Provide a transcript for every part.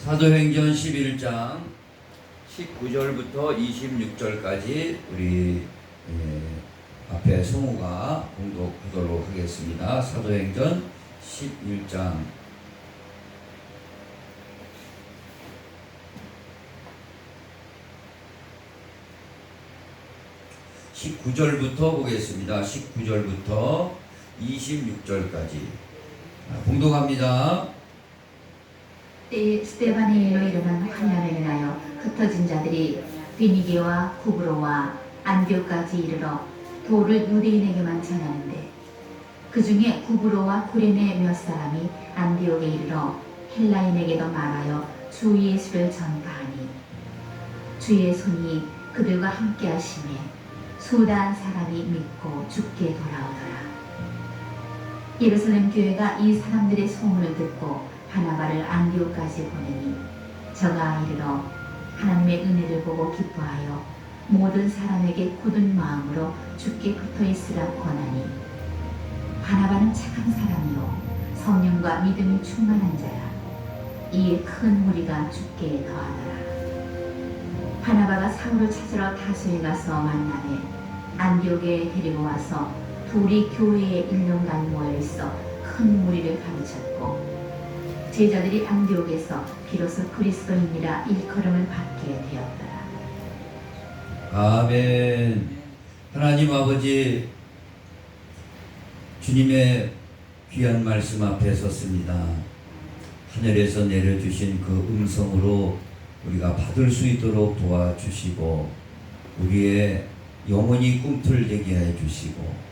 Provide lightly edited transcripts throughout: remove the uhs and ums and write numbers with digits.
사도행전 11장 19절부터 26절까지 우리 앞에 성우가 봉독하도록 하겠습니다. 사도행전 11장 19절부터 보겠습니다. 19절부터 26절까지 봉독합니다. 때에 스데반의 일로 일어난 환란을 인하여 흩어진 자들이 비니게와 구브로와 안디옥까지 이르러 도를 유대인에게만 전하는데 그 중에 구브로와 구레네 몇 사람이 안디옥에 이르러 헬라인에게도 말하여 주 예수를 전파하니 주의 손이 그들과 함께 하심에 수다한 사람이 믿고 죽게 돌아오더라. 예루살렘 교회가 이 사람들의 소문을 듣고 바나바를 안디옥까지 보내니 저가 이르러 하나님의 은혜를 보고 기뻐하여 모든 사람에게 굳은 마음으로 주께 붙어 있으라 권하니 바나바는 착한 사람이요 성령과 믿음이 충만한 자라. 이에 큰 무리가 주께 더하더라. 바나바가 사울을 찾으러 다소에 가서 만나매 안디옥에 데리고 와서 둘이 교회에 1년간 모여있어 큰 무리를 가르쳤고 제자들이 안디옥에서 비로소 그리스도인이라 일컬음을 받게 되었더라. 아멘. 하나님 아버지, 주님의 귀한 말씀 앞에 섰습니다. 하늘에서 내려주신 그 음성으로 우리가 받을 수 있도록 도와주시고 우리의 영혼이 꿈틀대게 해주시고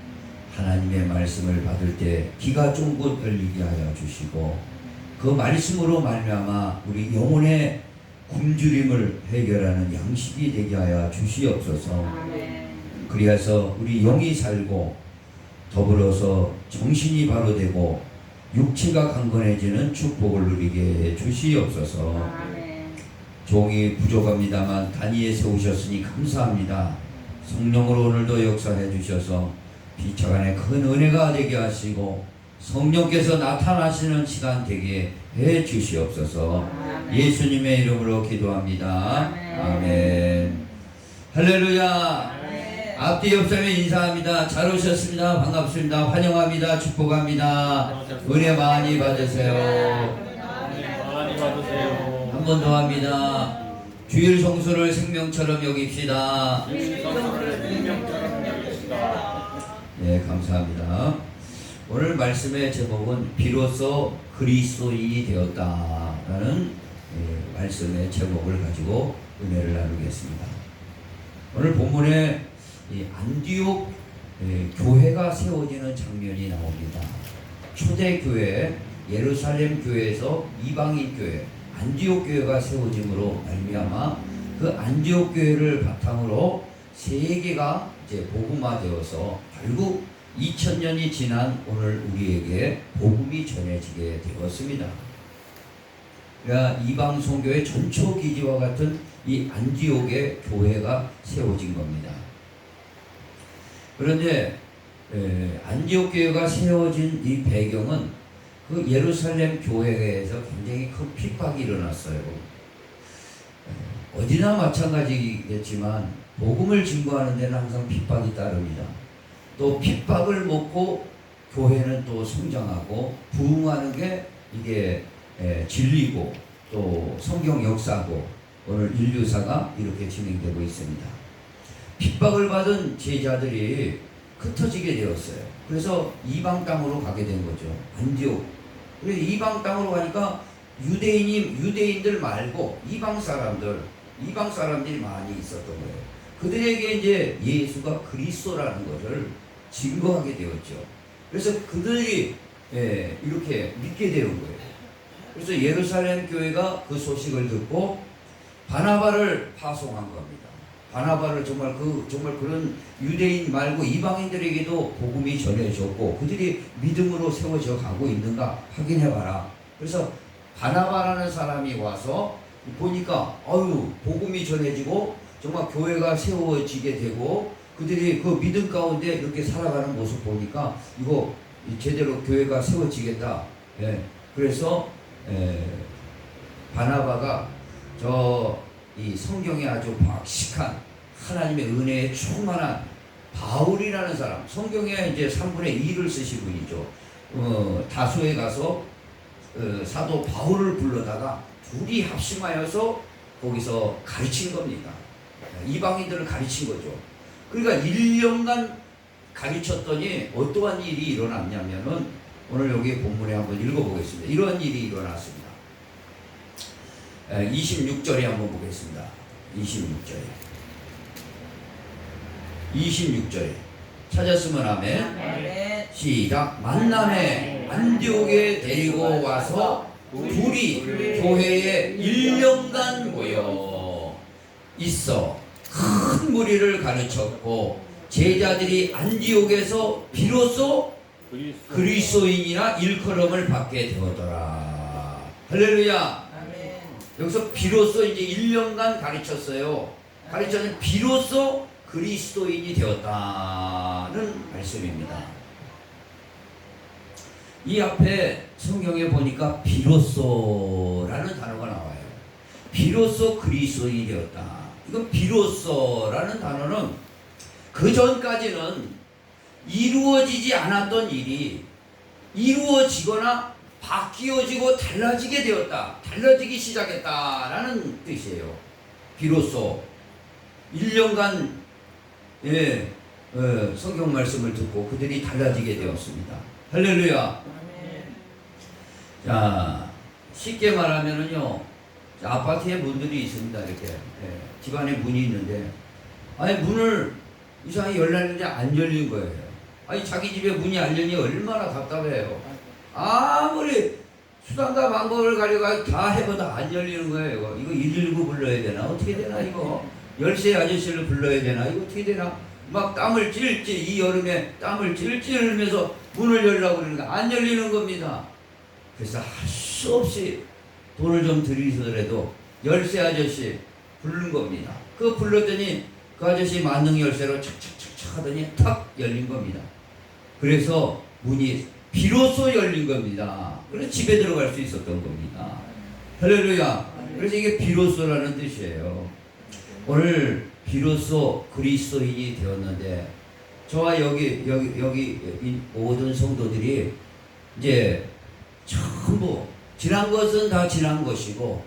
하나님의 말씀을 받을 때 귀가 쫑긋 열리게 하여 주시고 그 말씀으로 말미암아 우리 영혼의 굶주림을 해결하는 양식이 되게 하여 주시옵소서. 그리하여 우리 영이 살고 더불어서 정신이 바로 되고 육체가 강건해지는 축복을 누리게 해 주시옵소서. 종이 부족합니다만 단위에 세우셨으니 감사합니다. 성령으로 오늘도 역사해 주셔서 비차간에 큰 은혜가 되게 하시고 성령께서 나타나시는 시간 되게 해 주시옵소서. 예수님의 이름으로 기도합니다. 아멘. 할렐루야. 앞뒤 옆사람에 인사합니다. 잘 오셨습니다. 반갑습니다. 환영합니다. 축복합니다. 은혜 많이 받으세요. 한 번 더 합니다. 주일 성수를 생명처럼 여깁시다. 네, 감사합니다. 오늘 말씀의 제목은 비로소 그리스도인이 되었다라는 말씀의 제목을 가지고 은혜를 나누겠습니다. 오늘 본문에 안디옥 교회가 세워지는 장면이 나옵니다. 초대교회 예루살렘 교회에서 이방인 교회 안디옥 교회가 세워짐으로 말미암아 그 안디옥 교회를 바탕으로 세계가 이제 복음화되어서 결국 2000년이 지난 오늘 우리에게 복음이 전해지게 되었습니다. 그러니까 이방 선교의 전초 기지와 같은 이 안디옥의 교회가 세워진 겁니다. 그런데 안디옥 교회가 세워진 이 배경은 그 예루살렘 교회에서 굉장히 큰 핍박이 일어났어요. 어디나 마찬가지겠지만 복음을 증거하는 데는 항상 핍박이 따릅니다. 또 핍박을 먹고 교회는 또 성장하고 부흥하는 게 이게 진리고 또 성경 역사고 오늘 인류사가 이렇게 진행되고 있습니다. 핍박을 받은 제자들이 흩어지게 되었어요. 그래서 이방 땅으로 가게 된 거죠. 안디옥. 그래서 이방 땅으로 가니까 유대인들 말고 이방 사람들이 많이 있었던 거예요. 그들에게 이제 예수가 그리스도라는 것을 증거하게 되었죠. 그래서 그들이 이렇게 믿게 되는 거예요. 그래서 예루살렘 교회가 그 소식을 듣고 바나바를 파송한 겁니다. 바나바를 정말 그런 유대인 말고 이방인들에게도 복음이 전해졌고 그들이 믿음으로 세워져 가고 있는가 확인해봐라. 그래서 바나바라는 사람이 와서 보니까 복음이 전해지고 정말 교회가 세워지게 되고 그들이 그 믿음 가운데 이렇게 살아가는 모습 보니까 이거 제대로 교회가 세워지겠다. 그래서 바나바가 이 성경에 아주 박식한 하나님의 은혜에 충만한 바울이라는 사람, 성경에 이제 3분의 2를 쓰신 분이죠. 다소에 가서 사도 바울을 불러다가 둘이 합심하여서 거기서 가르친 겁니다. 이방인들을 가르친 거죠. 그러니까 1년간 가르쳤더니 어떠한 일이 일어났냐면은 오늘 여기 본문에 한번 읽어보겠습니다. 이런 일이 일어났습니다. 26절에 한번 보겠습니다. 26절에 찾았으면 아멘. 시작. 만남에 안디옥에 데리고 와서 둘이 교회에 1년간 모여 있어 큰 무리를 가르쳤고 제자들이 안디옥에서 비로소 그리스도인이라 일컬음을 받게 되었더라. 할렐루야. 여기서 비로소 이제 1년간 가르쳤어요. 가르쳤는 비로소 그리스도인이 되었다는 말씀입니다. 이 앞에 성경에 보니까 비로소라는 단어가 나와요. 비로소 그리스도인이 되었다. 이건 비로소라는 단어는 그 전까지는 이루어지지 않았던 일이 이루어지거나 바뀌어지고 달라지게 되었다. 달라지기 시작했다라는 뜻이에요. 비로소 1년간 성경 말씀을 듣고 그들이 달라지게 되었습니다. 할렐루야. 자, 쉽게 말하면은요, 아파트에 문들이 있습니다. 이렇게 집안에 문이 있는데, 아니 문을 이상하게 열렸는데 안 열린 거예요. 아니 자기 집에 문이 안 열리니 얼마나 답답해요. 아무리 수단과 방법을 가려가 다 해봐도 안 열리는 거예요. 이거 119 불러야 되나? 어떻게 되나 이거? 열쇠 아저씨를 불러야 되나? 이거 어떻게 되나? 막 땀을 찔찔, 이 여름에 땀을 찔찔 흘리면서 문을 열려고 그러니까 안 열리는 겁니다. 그래서 할 수 없이 돈을 좀 들이서더라도 열쇠 아저씨 부른 겁니다. 그거 불렀더니 그 아저씨 만능 열쇠로 착착착착 하더니 탁 열린 겁니다. 그래서 문이 비로소 열린 겁니다. 그래서 집에 들어갈 수 있었던 겁니다. 할렐루야. 그래서 이게 비로소라는 뜻이에요. 오늘 비로소 그리스도인이 되었는데 저와 여기 모든 성도들이 이제 전부 지난 것은 다 지난 것이고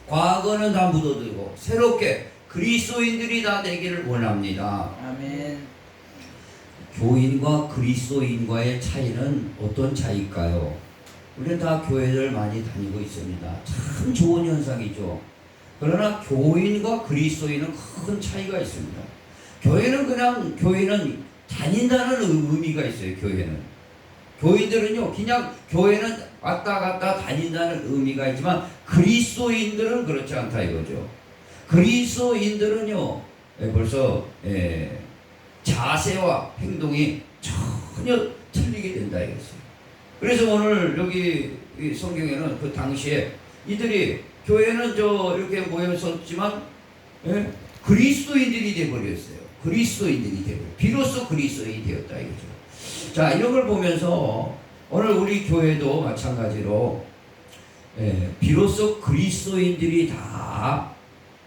과거는 다 묻어두고 새롭게 그리스도인들이 다 되기를 원합니다. 아멘. 교인과 그리스도인과의 차이는 어떤 차이일까요? 우리는 다 교회를 많이 다니고 있습니다. 참 좋은 현상이죠. 그러나 교인과 그리스도인은 큰 차이가 있습니다. 교회는 다닌다는 의미가 있어요. 교인들은요, 그냥 교회는 왔다 갔다 다닌다는 의미가 있지만 그리스도인들은 그렇지 않다 이거죠. 그리스도인들은요, 벌써 자세와 행동이 전혀 틀리게 된다 이거죠. 그래서 오늘 여기 성경에는 그 당시에 이들이 교회는 이렇게 모였었지만 그리스도인들이 되어버렸어요. 비로소 그리스도인이 되었다 이거죠. 자, 이런 걸 보면서 오늘 우리 교회도 마찬가지로 비로소 그리스도인들이 다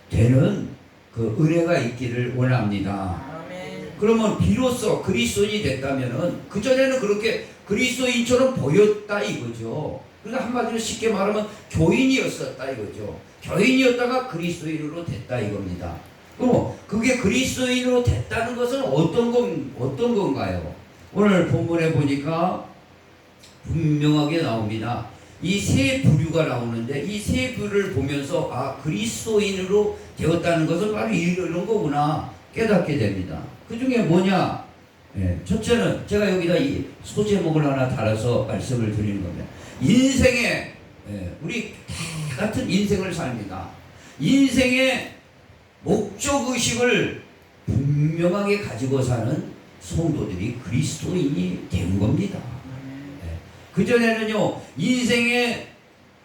되는 그 은혜가 있기를 원합니다. 아멘. 그러면 비로소 그리스도인이 됐다면은 그전에는 그렇게 그리스도인처럼 보였다 이거죠. 그러니까 한마디로 쉽게 말하면 교인이었었다 이거죠. 교인이었다가 그리스도인으로 됐다 이겁니다. 그럼 그게 그리스도인으로 됐다는 것은 어떤 건가요? 오늘 본문에 보니까 분명하게 나옵니다. 이 세 부류가 나오는데 이 세 부류를 보면서 그리스도인으로 되었다는 것은 바로 이런 거구나 깨닫게 됩니다. 그 중에 뭐냐? 첫째는 제가 여기다 이 소제목을 하나 달아서 말씀을 드리는 겁니다. 인생에 우리 다 같은 인생을 삽니다. 인생의 목적의식을 분명하게 가지고 사는 성도들이 그리스도인이 된 겁니다. 그전에는요, 인생에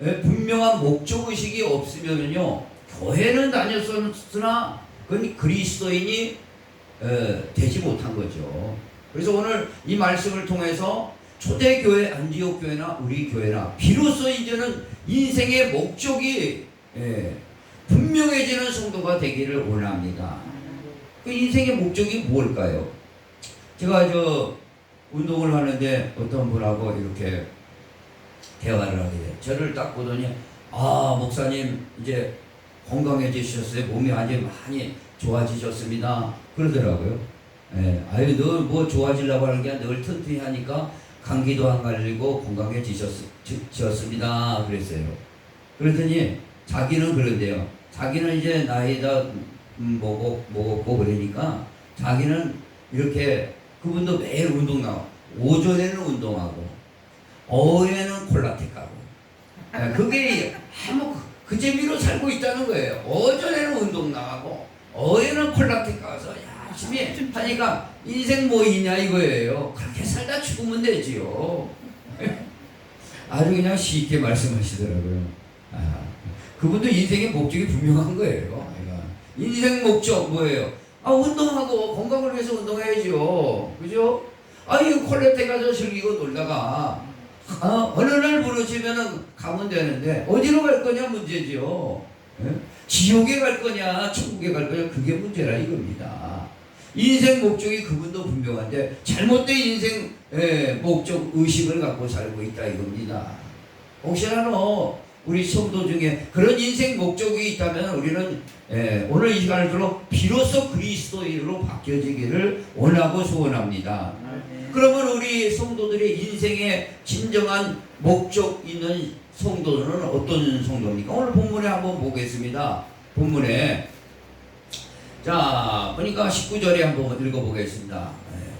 분명한 목적의식이 없으면요, 교회는 다녔으나 그건 그리스도인이 되지 못한 거죠. 그래서 오늘 이 말씀을 통해서 초대교회, 안디옥 교회나 우리 교회나 비로소 이제는 인생의 목적이 예, 분명해지는 성도가 되기를 원합니다. 그 인생의 목적이 뭘까요? 제가 운동을 하는데 어떤 분하고 이렇게 대화를 하게 돼요. 저를 딱 보더니 목사님 이제 건강해지셨어요. 몸이 아주 많이 좋아지셨습니다. 그러더라고요. 예, 너 뭐 좋아지려고 하는 게 아니라 늘 튼튼히 하니까 감기도 안 걸리고 건강해지셨습니다. 그랬어요. 그랬더니 자기는 그런데요. 자기는 이제 나이다 먹었고 그러니까 자기는 이렇게 그분도 매일 운동 나와. 오전에는 운동하고 오후에는 콜라텍 가고 그게 아무 그 재미로 살고 있다는 거예요. 오전에는 운동 나가고 오후에는 콜라텍 가서 열심히 하니까 인생 뭐 있냐 이거예요. 그렇게 살다 죽으면 되지요. 아주 그냥 쉽게 말씀하시더라고요. 그분도 인생의 목적이 분명한 거예요. 인생 목적 뭐예요? 운동하고 건강을 위해서 운동해야죠. 그죠? 이거 콜레테 가서 즐기고 놀다가 어느 날 부르시면은 가면 되는데 어디로 갈 거냐 문제죠. 예? 지옥에 갈 거냐 천국에 갈 거냐 그게 문제라 이겁니다. 인생 목적이 그분도 분명한데 잘못된 인생 목적 의식을 갖고 살고 있다 이겁니다. 혹시나 우리 성도 중에 그런 인생 목적이 있다면 우리는 오늘 이 시간을 들어 비로소 그리스도인으로 바뀌어지기를 원하고 소원합니다. 그러면 우리 성도들의 인생에 진정한 목적 있는 성도는 어떤 성도입니까? 오늘 본문에 한번 보겠습니다. 본문에 자 보니까 19절에 한번 읽어보겠습니다.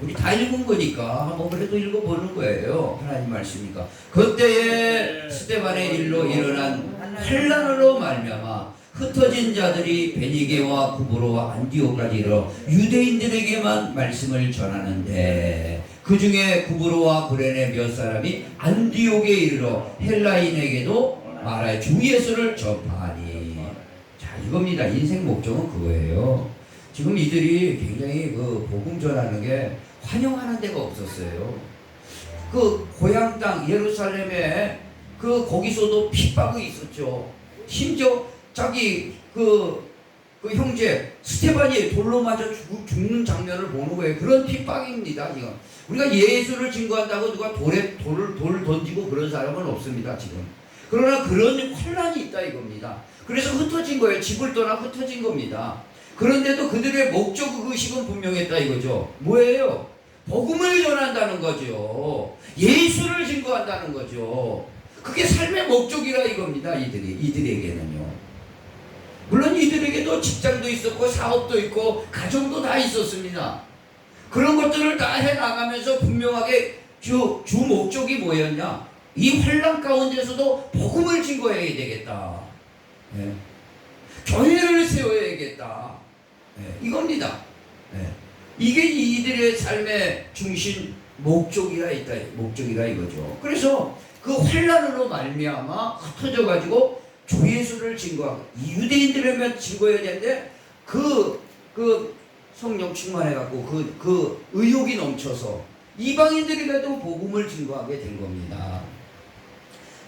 우리 다 읽은 거니까 한번 그래도 읽어보는 거예요. 하나님 말씀이니까. 그때에 스데반의 일로 일어난 환난으로 말미암아 흩어진 자들이 베니게와 구브로와 안디오까지 이르러 유대인들에게만 말씀을 전하는데 그 중에 구브로와 구레네 몇 사람이 안디옥에 이르러 헬라인에게도 말하여 주 예수를 접하니. 자 이겁니다. 인생 목적은 그거예요. 지금 이들이 굉장히 그 복음 전하는 게 환영하는 데가 없었어요. 그 고향 땅 예루살렘에 그 거기서도 핍박이 있었죠. 심지어 자기 그 형제 스테반이 돌로 맞아 죽는 장면을 보는 거예요. 그런 핍박입니다. 지금 우리가 예수를 증거한다고 누가 돌을 던지고 그런 사람은 없습니다. 지금 그러나 그런 환난이 있다 이겁니다. 그래서 흩어진 거예요. 집을 떠나 흩어진 겁니다. 그런데도 그들의 목적 의식은 분명했다 이거죠. 뭐예요? 복음을 전한다는 거죠. 예수를 증거한다는 거죠. 그게 삶의 목적이라 이겁니다. 이들에게는요. 물론 이들에게도 직장도 있었고 사업도 있고 가정도 다 있었습니다. 그런 것들을 다 해나가면서 분명하게 주 목적이 뭐였냐? 이 환난 가운데서도 복음을 증거해야 되겠다. 네. 교회를 세워야겠다. 네. 이겁니다. 네. 이게 이들의 삶의 중심 목적이라 이거죠. 그래서 그 환난으로 말미암아 흩어져 가지고 주 예수를 증거하고 유대인들에만 증거해야 되는데 그 성령 충만해 갖고 그 의욕이 넘쳐서 이방인들에게도 복음을 증거하게 된 겁니다.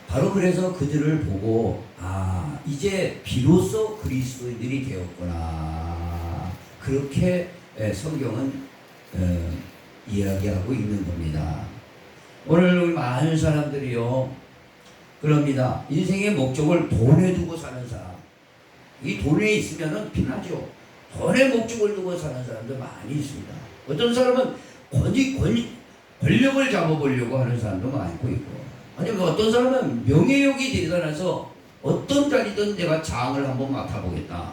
바로 그래서 그들을 보고 이제 비로소 그리스도인들이 되었구나. 그렇게 성경은 이야기하고 있는 겁니다. 오늘 많은 사람들이요 그럽니다. 인생의 목적을 돈에 두고 사는 사람. 이 돈에 있으면은 피나죠. 돈의 목적을 두고 사는 사람들 많이 있습니다. 어떤 사람은 권력을 잡아보려고 하는 사람도 많고 있고, 아니면 어떤 사람은 명예욕이 대단해서 어떤 자리든 내가 장을 한번 맡아보겠다.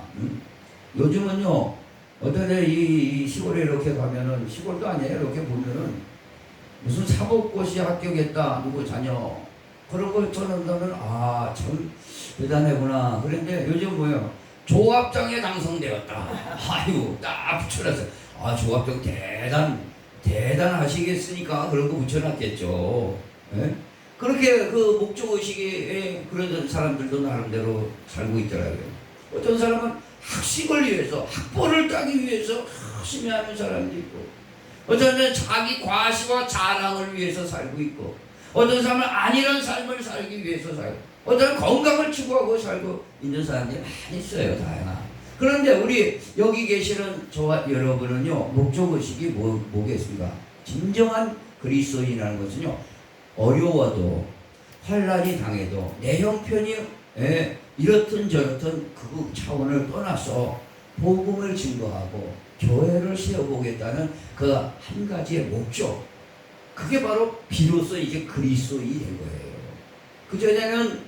요즘은요 어떤 이 시골에 이렇게 가면은, 시골도 아니에요, 이렇게 보면은 무슨 사법고시 합격했다, 누구 자녀, 그런 걸 전한다면 참 대단하구나. 그런데 요즘 뭐예요? 조합장에 당선되었다. 아이고 딱 붙여놨어요. 조합장 대단하시겠으니까 그런 거 붙여놨겠죠. 예? 그렇게 그 목적의식에 그런 사람들도 나름대로 살고 있더라고요. 어떤 사람은 학식을 위해서, 학벌을 따기 위해서 열심히 하는 사람도 있고, 어떤 사람은 자기 과시와 자랑을 위해서 살고 있고, 어떤 사람은 안일한 삶을 살기 위해서 살고, 어떤 사람은 건강을 추구하고 살고 있는 사람들이 많이 있어요. 다양한. 그런데 우리 여기 계시는 저와 여러분은요, 목적의식이 뭐겠습니까? 진정한 그리스도인이라는 것은요, 어려워도 환난이 당해도 내 형편이 이렇든 저렇든 그 차원을 떠나서 복음을 증거하고 교회를 세워보겠다는 그 한 가지의 목적, 그게 바로 비로소 이제 그리스도인이 된 거예요. 그전에는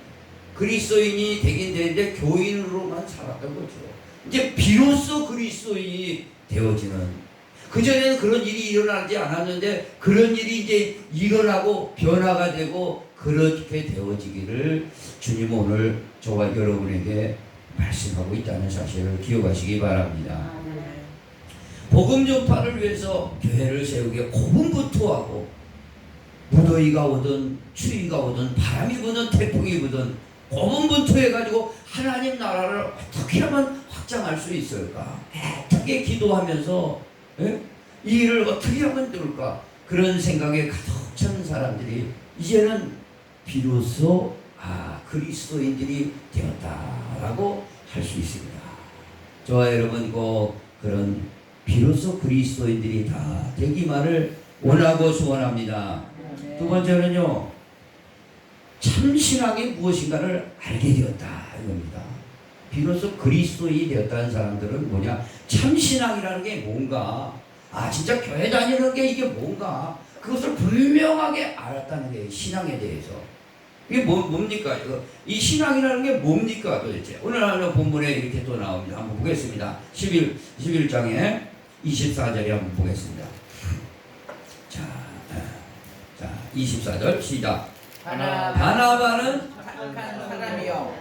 그리스도인이 되긴 되는데 교인으로만 살았던 거죠. 이제 비로소 그리스도인이 되어지는, 그전에는 그런 일이 일어나지 않았는데 그런 일이 이제 일어나고 변화가 되고 그렇게 되어지기를 주님은 오늘 저와 여러분에게 말씀하고 있다는 사실을 기억하시기 바랍니다. 복음 전파를 위해서 교회를 세우기에 고분부투하고, 무더위가 오든 추위가 오든 바람이 부든 태풍이 부든 고분분투해가지고 하나님 나라를 어떻게 하면 확장할 수 있을까? 어떻게 기도하면서 이 일을 어떻게 하면 될까? 그런 생각에 가득 찬 사람들이 이제는 비로소 그리스도인들이 되었다라고 할 수 있습니다. 저와 여러분 꼭 그런 비로소 그리스도인들이 다 되기만을 원하고 소원합니다. 두 번째는요, 참신앙이 무엇인가를 알게 되었다 이겁니다. 비로소 그리스도인이 되었다는 사람들은 뭐냐? 참신앙이라는 게 뭔가, 진짜 교회 다니는 게 이게 뭔가, 그것을 분명하게 알았다는 게 신앙에 대해서. 이게 뭡니까? 이 신앙이라는 게 뭡니까 도대체? 오늘 하는 본문에 이렇게 또 나옵니다. 한번 보겠습니다. 11장에 24절에 한번 보겠습니다. 자 24절 시작. 바나바는 착한 사람이요.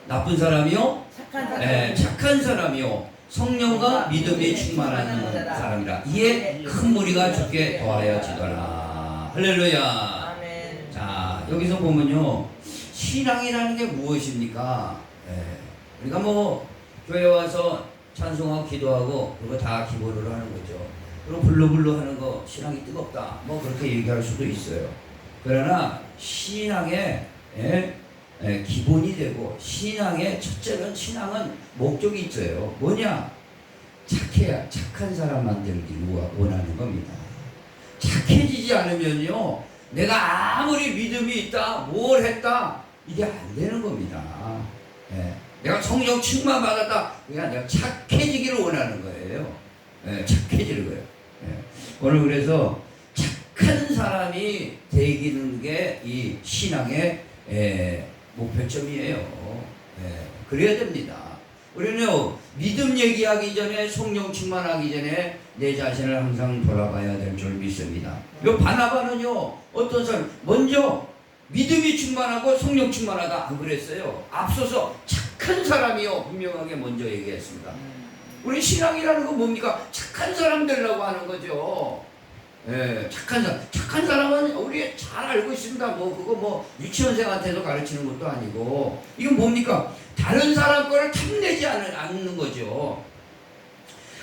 나쁜 사람이요? 착한 사람. 착한 사람이요. 성령과 믿음이 충만한 사람이라. 이에 큰 무리가 주께 더하여지더라. 할렐루야. 자, 여기서 보면요, 신앙이라는 게 무엇입니까? 우리가 뭐 교회 와서 찬송하고 기도하고 그거 다 기본으로 하는 거죠. 그리고 불러불러 하는 거 신앙이 뜨겁다, 뭐 그렇게 얘기할 수도 있어요. 그러나 신앙의 기본이 되고, 신앙의 첫째는, 신앙은 목적이 있어요. 뭐냐? 착한 사람 만들기를 원하는 겁니다. 착해지지 않으면요, 내가 아무리 믿음이 있다, 뭘 했다, 이게 안 되는 겁니다. 내가 성령 충만 받았다, 그냥 내가 착해지기를 원하는 거예요. 착해지는 거예요. 오늘 그래서 착한 사람이 되기는 게 이 신앙의 목표점이에요. 그래야 됩니다. 우리는요, 믿음 얘기하기 전에, 성령 충만하기 전에 내 자신을 항상 돌아봐야 될 줄 믿습니다. 요 바나바는요, 어떤 사람, 먼저 믿음이 충만하고 성령 충만하다 안 그랬어요. 앞서서 착한 사람이요, 분명하게 먼저 얘기했습니다. 우리 신앙이라는 건 뭡니까? 착한 사람 되려고 하는 거죠. 착한 사람은 우리 잘 알고 있습니다. 뭐 그거 뭐 유치원생한테도 가르치는 것도 아니고, 이건 뭡니까? 다른 사람 거를 탐내지 않는 거죠.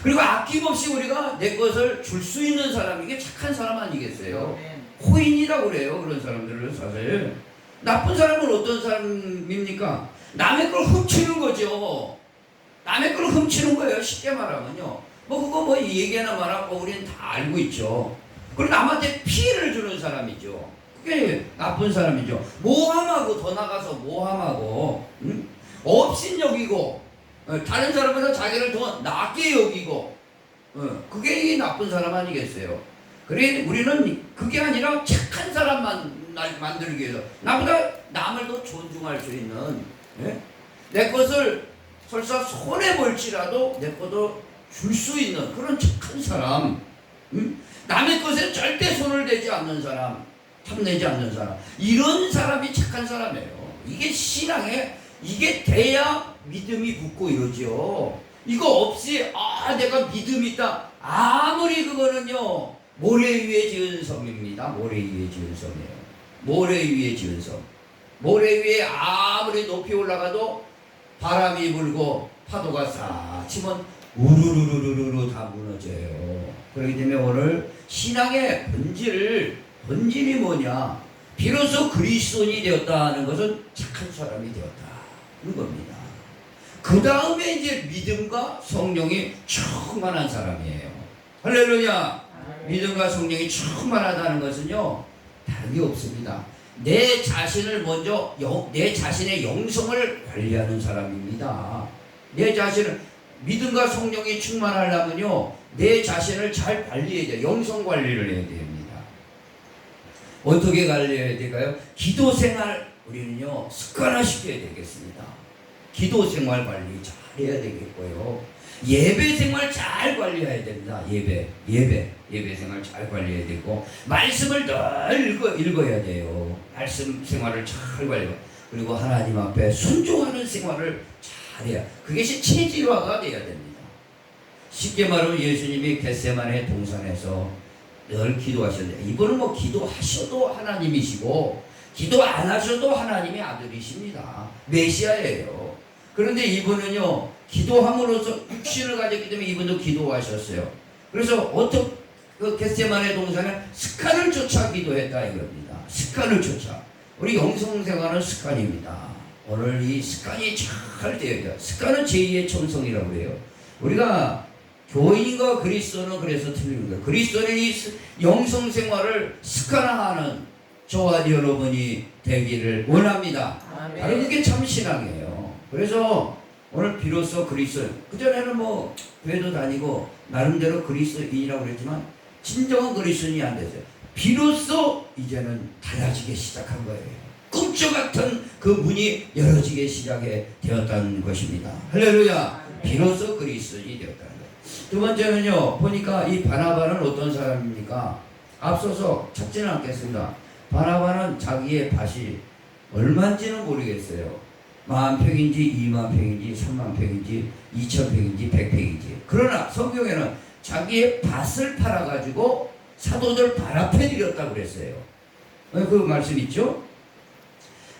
그리고 아낌없이 우리가 내 것을 줄 수 있는 사람, 이게 착한 사람 아니겠어요? 코인이라고 그래요, 그런 사람들을. 사실 나쁜 사람은 어떤 사람입니까? 남의 걸 훔치는 거죠. 남의 걸 훔치는 거예요, 쉽게 말하면요. 뭐 그거 뭐 얘기나 말하고 우리는 다 알고 있죠. 그리고 남한테 피해를 주는 사람이죠. 그게 나쁜 사람이죠. 모함하고, 더 나가서 모함하고, 업신 여기고, 다른 사람보다 자기를 더 낮게 여기고, 그게 이 나쁜 사람 아니겠어요? 그래, 우리는 그게 아니라 착한 사람만 만들기 위해서, 나보다 남을 더 존중할 수 있는, 내 것을 설사 손해볼지라도 내 것도 줄 수 있는 그런 착한 사람, 남의 것에 절대 손을 대지 않는 사람, 탐내지 않는 사람, 이런 사람이 착한 사람이에요. 이게 신앙에, 이게 돼야 믿음이 붙고 이러죠. 이거 없이 내가 믿음이 있다, 아무리 그거는요, 모래 위에 지은 섬입니다. 모래 위에 지은 섬이에요. 모래 위에 지은 섬. 모래 위에 아무리 높이 올라가도 바람이 불고 파도가 싹 치면 우르르르르르 다 무너져요. 그렇기 때문에 오늘 신앙의 본질이 뭐냐? 비로소 그리스도인이 되었다는 것은 착한 사람이 되었다는 겁니다. 그 다음에 이제 믿음과 성령이 충만한 사람이에요. 할렐루야. 믿음과 성령이 충만하다는 것은요, 다른 게 없습니다. 내 자신을 먼저 내 자신의 영성을 관리하는 사람입니다. 내 자신을 믿음과 성령이 충만하려면요, 내 자신을 잘 관리해야 돼요. 영성 관리를 해야 됩니다. 어떻게 관리해야 될까요? 기도 생활 우리는요 습관화시켜야 되겠습니다. 기도 생활 관리 잘 해야 되겠고요. 예배 생활 잘 관리해야 됩니다. 예배 생활 잘 관리해야 되고, 말씀을 늘 읽어야 돼요. 말씀 생활을 잘 관리하고, 그리고 하나님 앞에 순종하는 생활을 잘해야, 그것이 체질화가 돼야 됩니다. 쉽게 말하면 예수님이 겟세마네 동산에서 늘 기도하셨는데, 이분은 뭐 기도하셔도 하나님이시고 기도 안 하셔도 하나님의 아들이십니다. 메시아예요. 그런데 이분은요 기도함으로써 육신을 가졌기 때문에 이분도 기도하셨어요. 그래서 어떻게 그 겟세마네 동산에 습관을 쫓아 기도했다 이겁니다. 습관을 쫓아. 우리 영성생활은 습관입니다. 오늘 이 습관이 잘 되어야 돼요. 습관은 제2의 천성이라고 해요. 우리가 교인과 그리스도는 그래서 틀린 거예요. 그리스도는 이 영성생활을 습관화하는 저와 여러분이 되기를 원합니다. 바로 그게 참 신앙이에요. 그래서 오늘 비로소 그리스도, 그전에는 뭐 교회도 다니고 나름대로 그리스도인이라고 그랬지만 진정한 그리스도인이 안 됐어요. 비로소 이제는 달라지기 시작한 거예요. 꿈쩍 같은 그 문이 열어지기 시작해 되었다는 것입니다. 할렐루야. 비로소 그리스도인이 되었다는 거예요. 두 번째는요, 보니까 이 바나바는 어떤 사람입니까? 앞서서 찾지는 않겠습니다. 바나바는 자기의 밭이 얼마인지는 모르겠어요. 10,000평인지 20,000평인지 30,000평인지 2,000평인지 100평인지. 그러나 성경에는 자기의 밭을 팔아가지고 사도들 발 앞에 드렸다고 그랬어요. 그 말씀 있죠?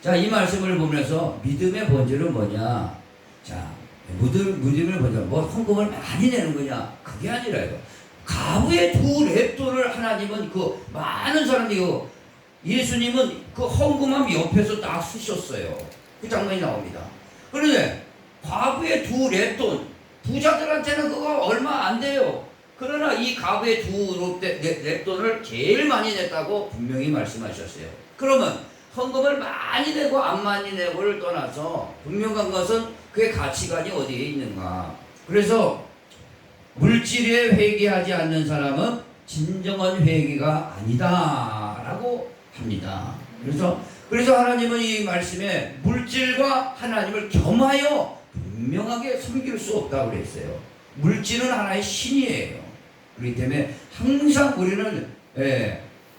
자, 이 말씀을 보면서 믿음의 본질은 뭐냐? 자, 믿음의 본질, 뭐 헌금을 많이 내는 거냐? 그게 아니라요. 가부의 2렙돈을 하나님은 그 많은 사람이고, 예수님은 그 헌금함 옆에서 딱 쓰셨어요. 그 장면이 나옵니다. 그런데 과부의 2렙돈, 부자들한테는 그거 얼마 안 돼요. 그러나 이 과부의 2렙돈을 제일 많이 냈다고 분명히 말씀하셨어요. 그러면 헌금을 많이 내고 안 많이 내고를 떠나서 분명한 것은 그의 가치관이 어디에 있는가. 그래서 물질에 회개하지 않는 사람은 진정한 회개가 아니다 라고 합니다. 그래서 하나님은 이 말씀에 물질과 하나님을 겸하여 분명하게 섬길 수 없다고 그랬어요. 물질은 하나의 신이에요. 그렇기 때문에 항상 우리는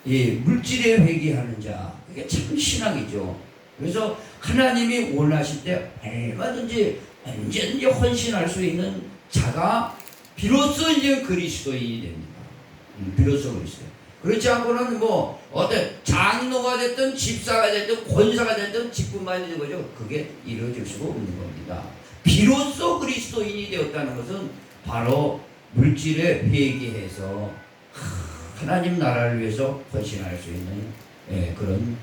이 물질에 회개하는 자, 그게 참 신앙이죠. 그래서 하나님이 원하실 때 얼마든지 언제든지 헌신할 수 있는 자가 비로소 이제 그리스도인이 됩니다. 비로소 그리스도. 그렇지 않고는 뭐 어떤 장로가 됐든 집사가 됐든 권사가 됐든 직분만 있는 거죠. 그게 이루어질 수가 없는 겁니다. 비로소 그리스도인이 되었다는 것은 바로 물질에 회개해서 하나님 나라를 위해서 헌신할 수 있는 그런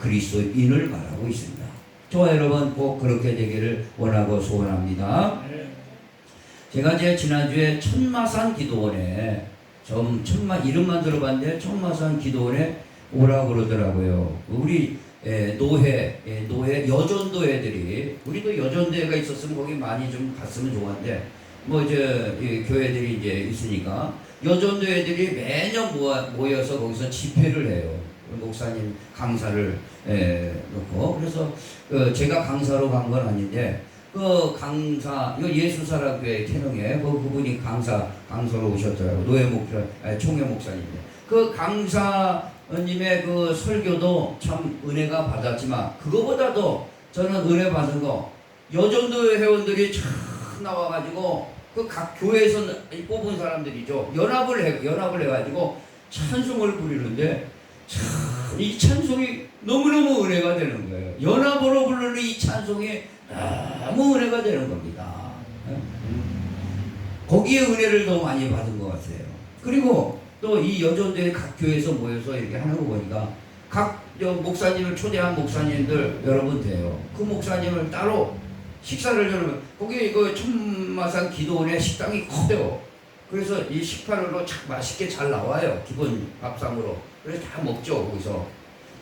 그리스도인을 말하고 있습니다. 저와 여러분 꼭 그렇게 되기를 원하고 소원합니다. 제가 이제 지난주에 천마산 기도원에 이름만 들어봤는데 천마산 기도원에 오라고 그러더라고요. 우리 노회 여전도회들이, 우리도 여전도회가 있었으면 거기 많이 좀 갔으면 좋았는데 뭐 이제 교회들이 이제 있으니까 여전도회들이 매년 모여서 거기서 집회를 해요. 목사님 강사를 놓고. 그래서 제가 강사로 간 건 아닌데 그 강사, 이거 예수사랑교회 태릉에 그분이 강사로 오셨더라고요. 총회 목사님인데 그 강사님의 그 설교도 참 은혜가 받았지만, 그거보다도 저는 은혜 받은 거, 여전도 회원들이 참 나와가지고 그 각 교회에서 뽑은 사람들이죠. 연합을 해가지고 찬송을 부르는데 참 이 찬송이 너무너무 은혜가 되는 거예요. 연합으로 부르는 이 찬송이 너무 은혜가 되는 겁니다. 거기에 은혜를 더 많이 받은 것 같아요. 그리고 또 이 여전도의 각 교회에서 모여서 이렇게 하는 거 보니까 각 저 목사님을 초대한 목사님들 여러분 돼요. 그 목사님을 따로 식사를 여러분 거기 그 천마산 기도원에 식당이 커요. 그래서 이 식판으로 참 맛있게 잘 나와요. 기본 밥상으로. 그래서 다 먹죠 거기서.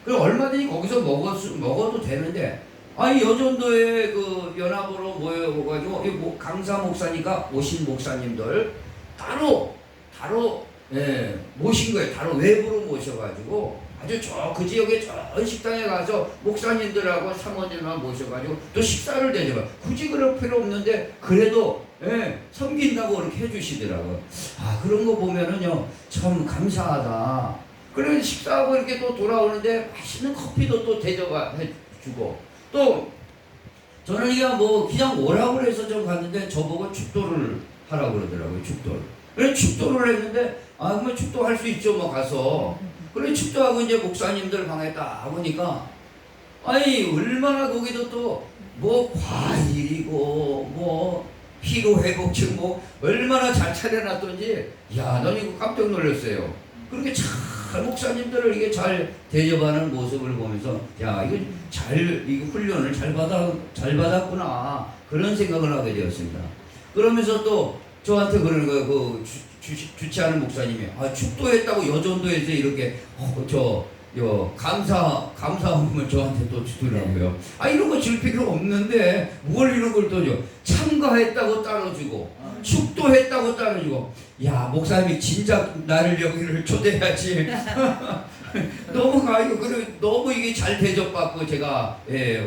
그럼 얼마든지 거기서 먹어도 되는데 아니 여전도에 그 연합으로 모여가지고 이 강사 목사니까 오신 목사님들 따로 예, 모신 거예요. 따로 외부로 모셔가지고 아주 그 지역에 저 식당에 가서 목사님들하고 사모님만 모셔가지고 또 식사를 대접해요. 굳이 그럴 필요 없는데 그래도 예, 섬긴다고 그렇게 해주시더라고요. 아 그런 거 보면은요 참 감사하다. 그래서 식사하고 이렇게 또 돌아오는데 맛있는 커피도 또 대접해주고 또 저는 이게 뭐 그냥 오라고 해서 좀 갔는데 저보고 축도를 하라고 그러더라고요. 축도를. 그래서 축도를 했는데 아 그러면 축도 할 수 있죠 뭐 가서. 그래 축도하고 이제 목사님들 방에 딱 보니까 아니 얼마나 거기도 또 뭐 과일이고 뭐 피로회복증 뭐 얼마나 잘 차려놨던지 야 난 이거 깜짝 놀랐어요. 그렇게 잘 목사님들을 이게 잘 대접하는 모습을 보면서 야 이거 이거 훈련을 잘 받았구나 그런 생각을 하게 되었습니다. 그러면서 또 저한테 그러는 거예요. 그 주최하는 목사님이 아 축도했다고 여전도에서 이렇게 감사함을 저한테 또 주더라고요. 아 이런 거 줄 필요 없는데 뭘 이런 걸 또 줘. 참가했다고 따라주고 축도했다고 따라주고 야 목사님이 진짜 나를 여기를 초대해야지. 너무 너무 이게 잘 대접받고 제가 예,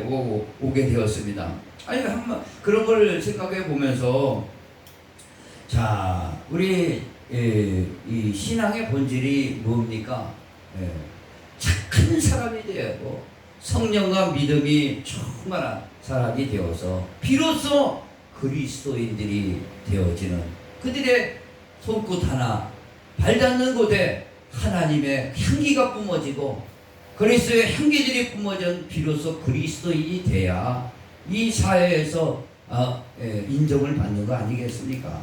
오게 되었습니다. 아니 한번 그런 걸 생각해 보면서 자 우리 이 신앙의 본질이 뭡니까? 예, 착한 사람이 되고 성령과 믿음이 충만한 사람이 되어서 비로소 그리스도인들이 되어지는 그들의 손끝 하나 발 닿는 곳에 하나님의 향기가 뿜어지고 그리스도의 향기들이 뿜어진 비로소 그리스도인이 돼야 이 사회에서 인정을 받는 거 아니겠습니까?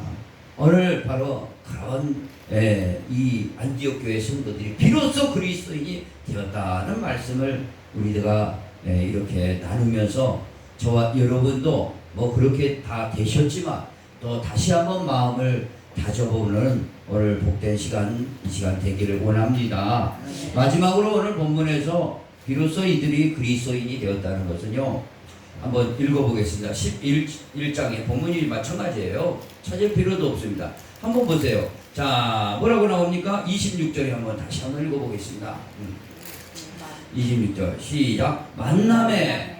오늘 바로 그런 이 안디옥 교회 성도들이 비로소 그리스도인이 되었다는 말씀을 우리가 이렇게 나누면서 저와 여러분도 뭐 그렇게 다 되셨지만 또 다시 한번 마음을 다져보는 오늘 복된 시간 이 시간 되기를 원합니다. 마지막으로 오늘 본문에서 비로소 이들이 그리스도인이 되었다는 것은요 한번 읽어보겠습니다. 11장의 본문이 마찬가지예요. 찾을 필요도 없습니다. 한번 보세요. 자 뭐라고 나옵니까? 26절에 한번 다시 한번 읽어보겠습니다. 26절 시작. 만남에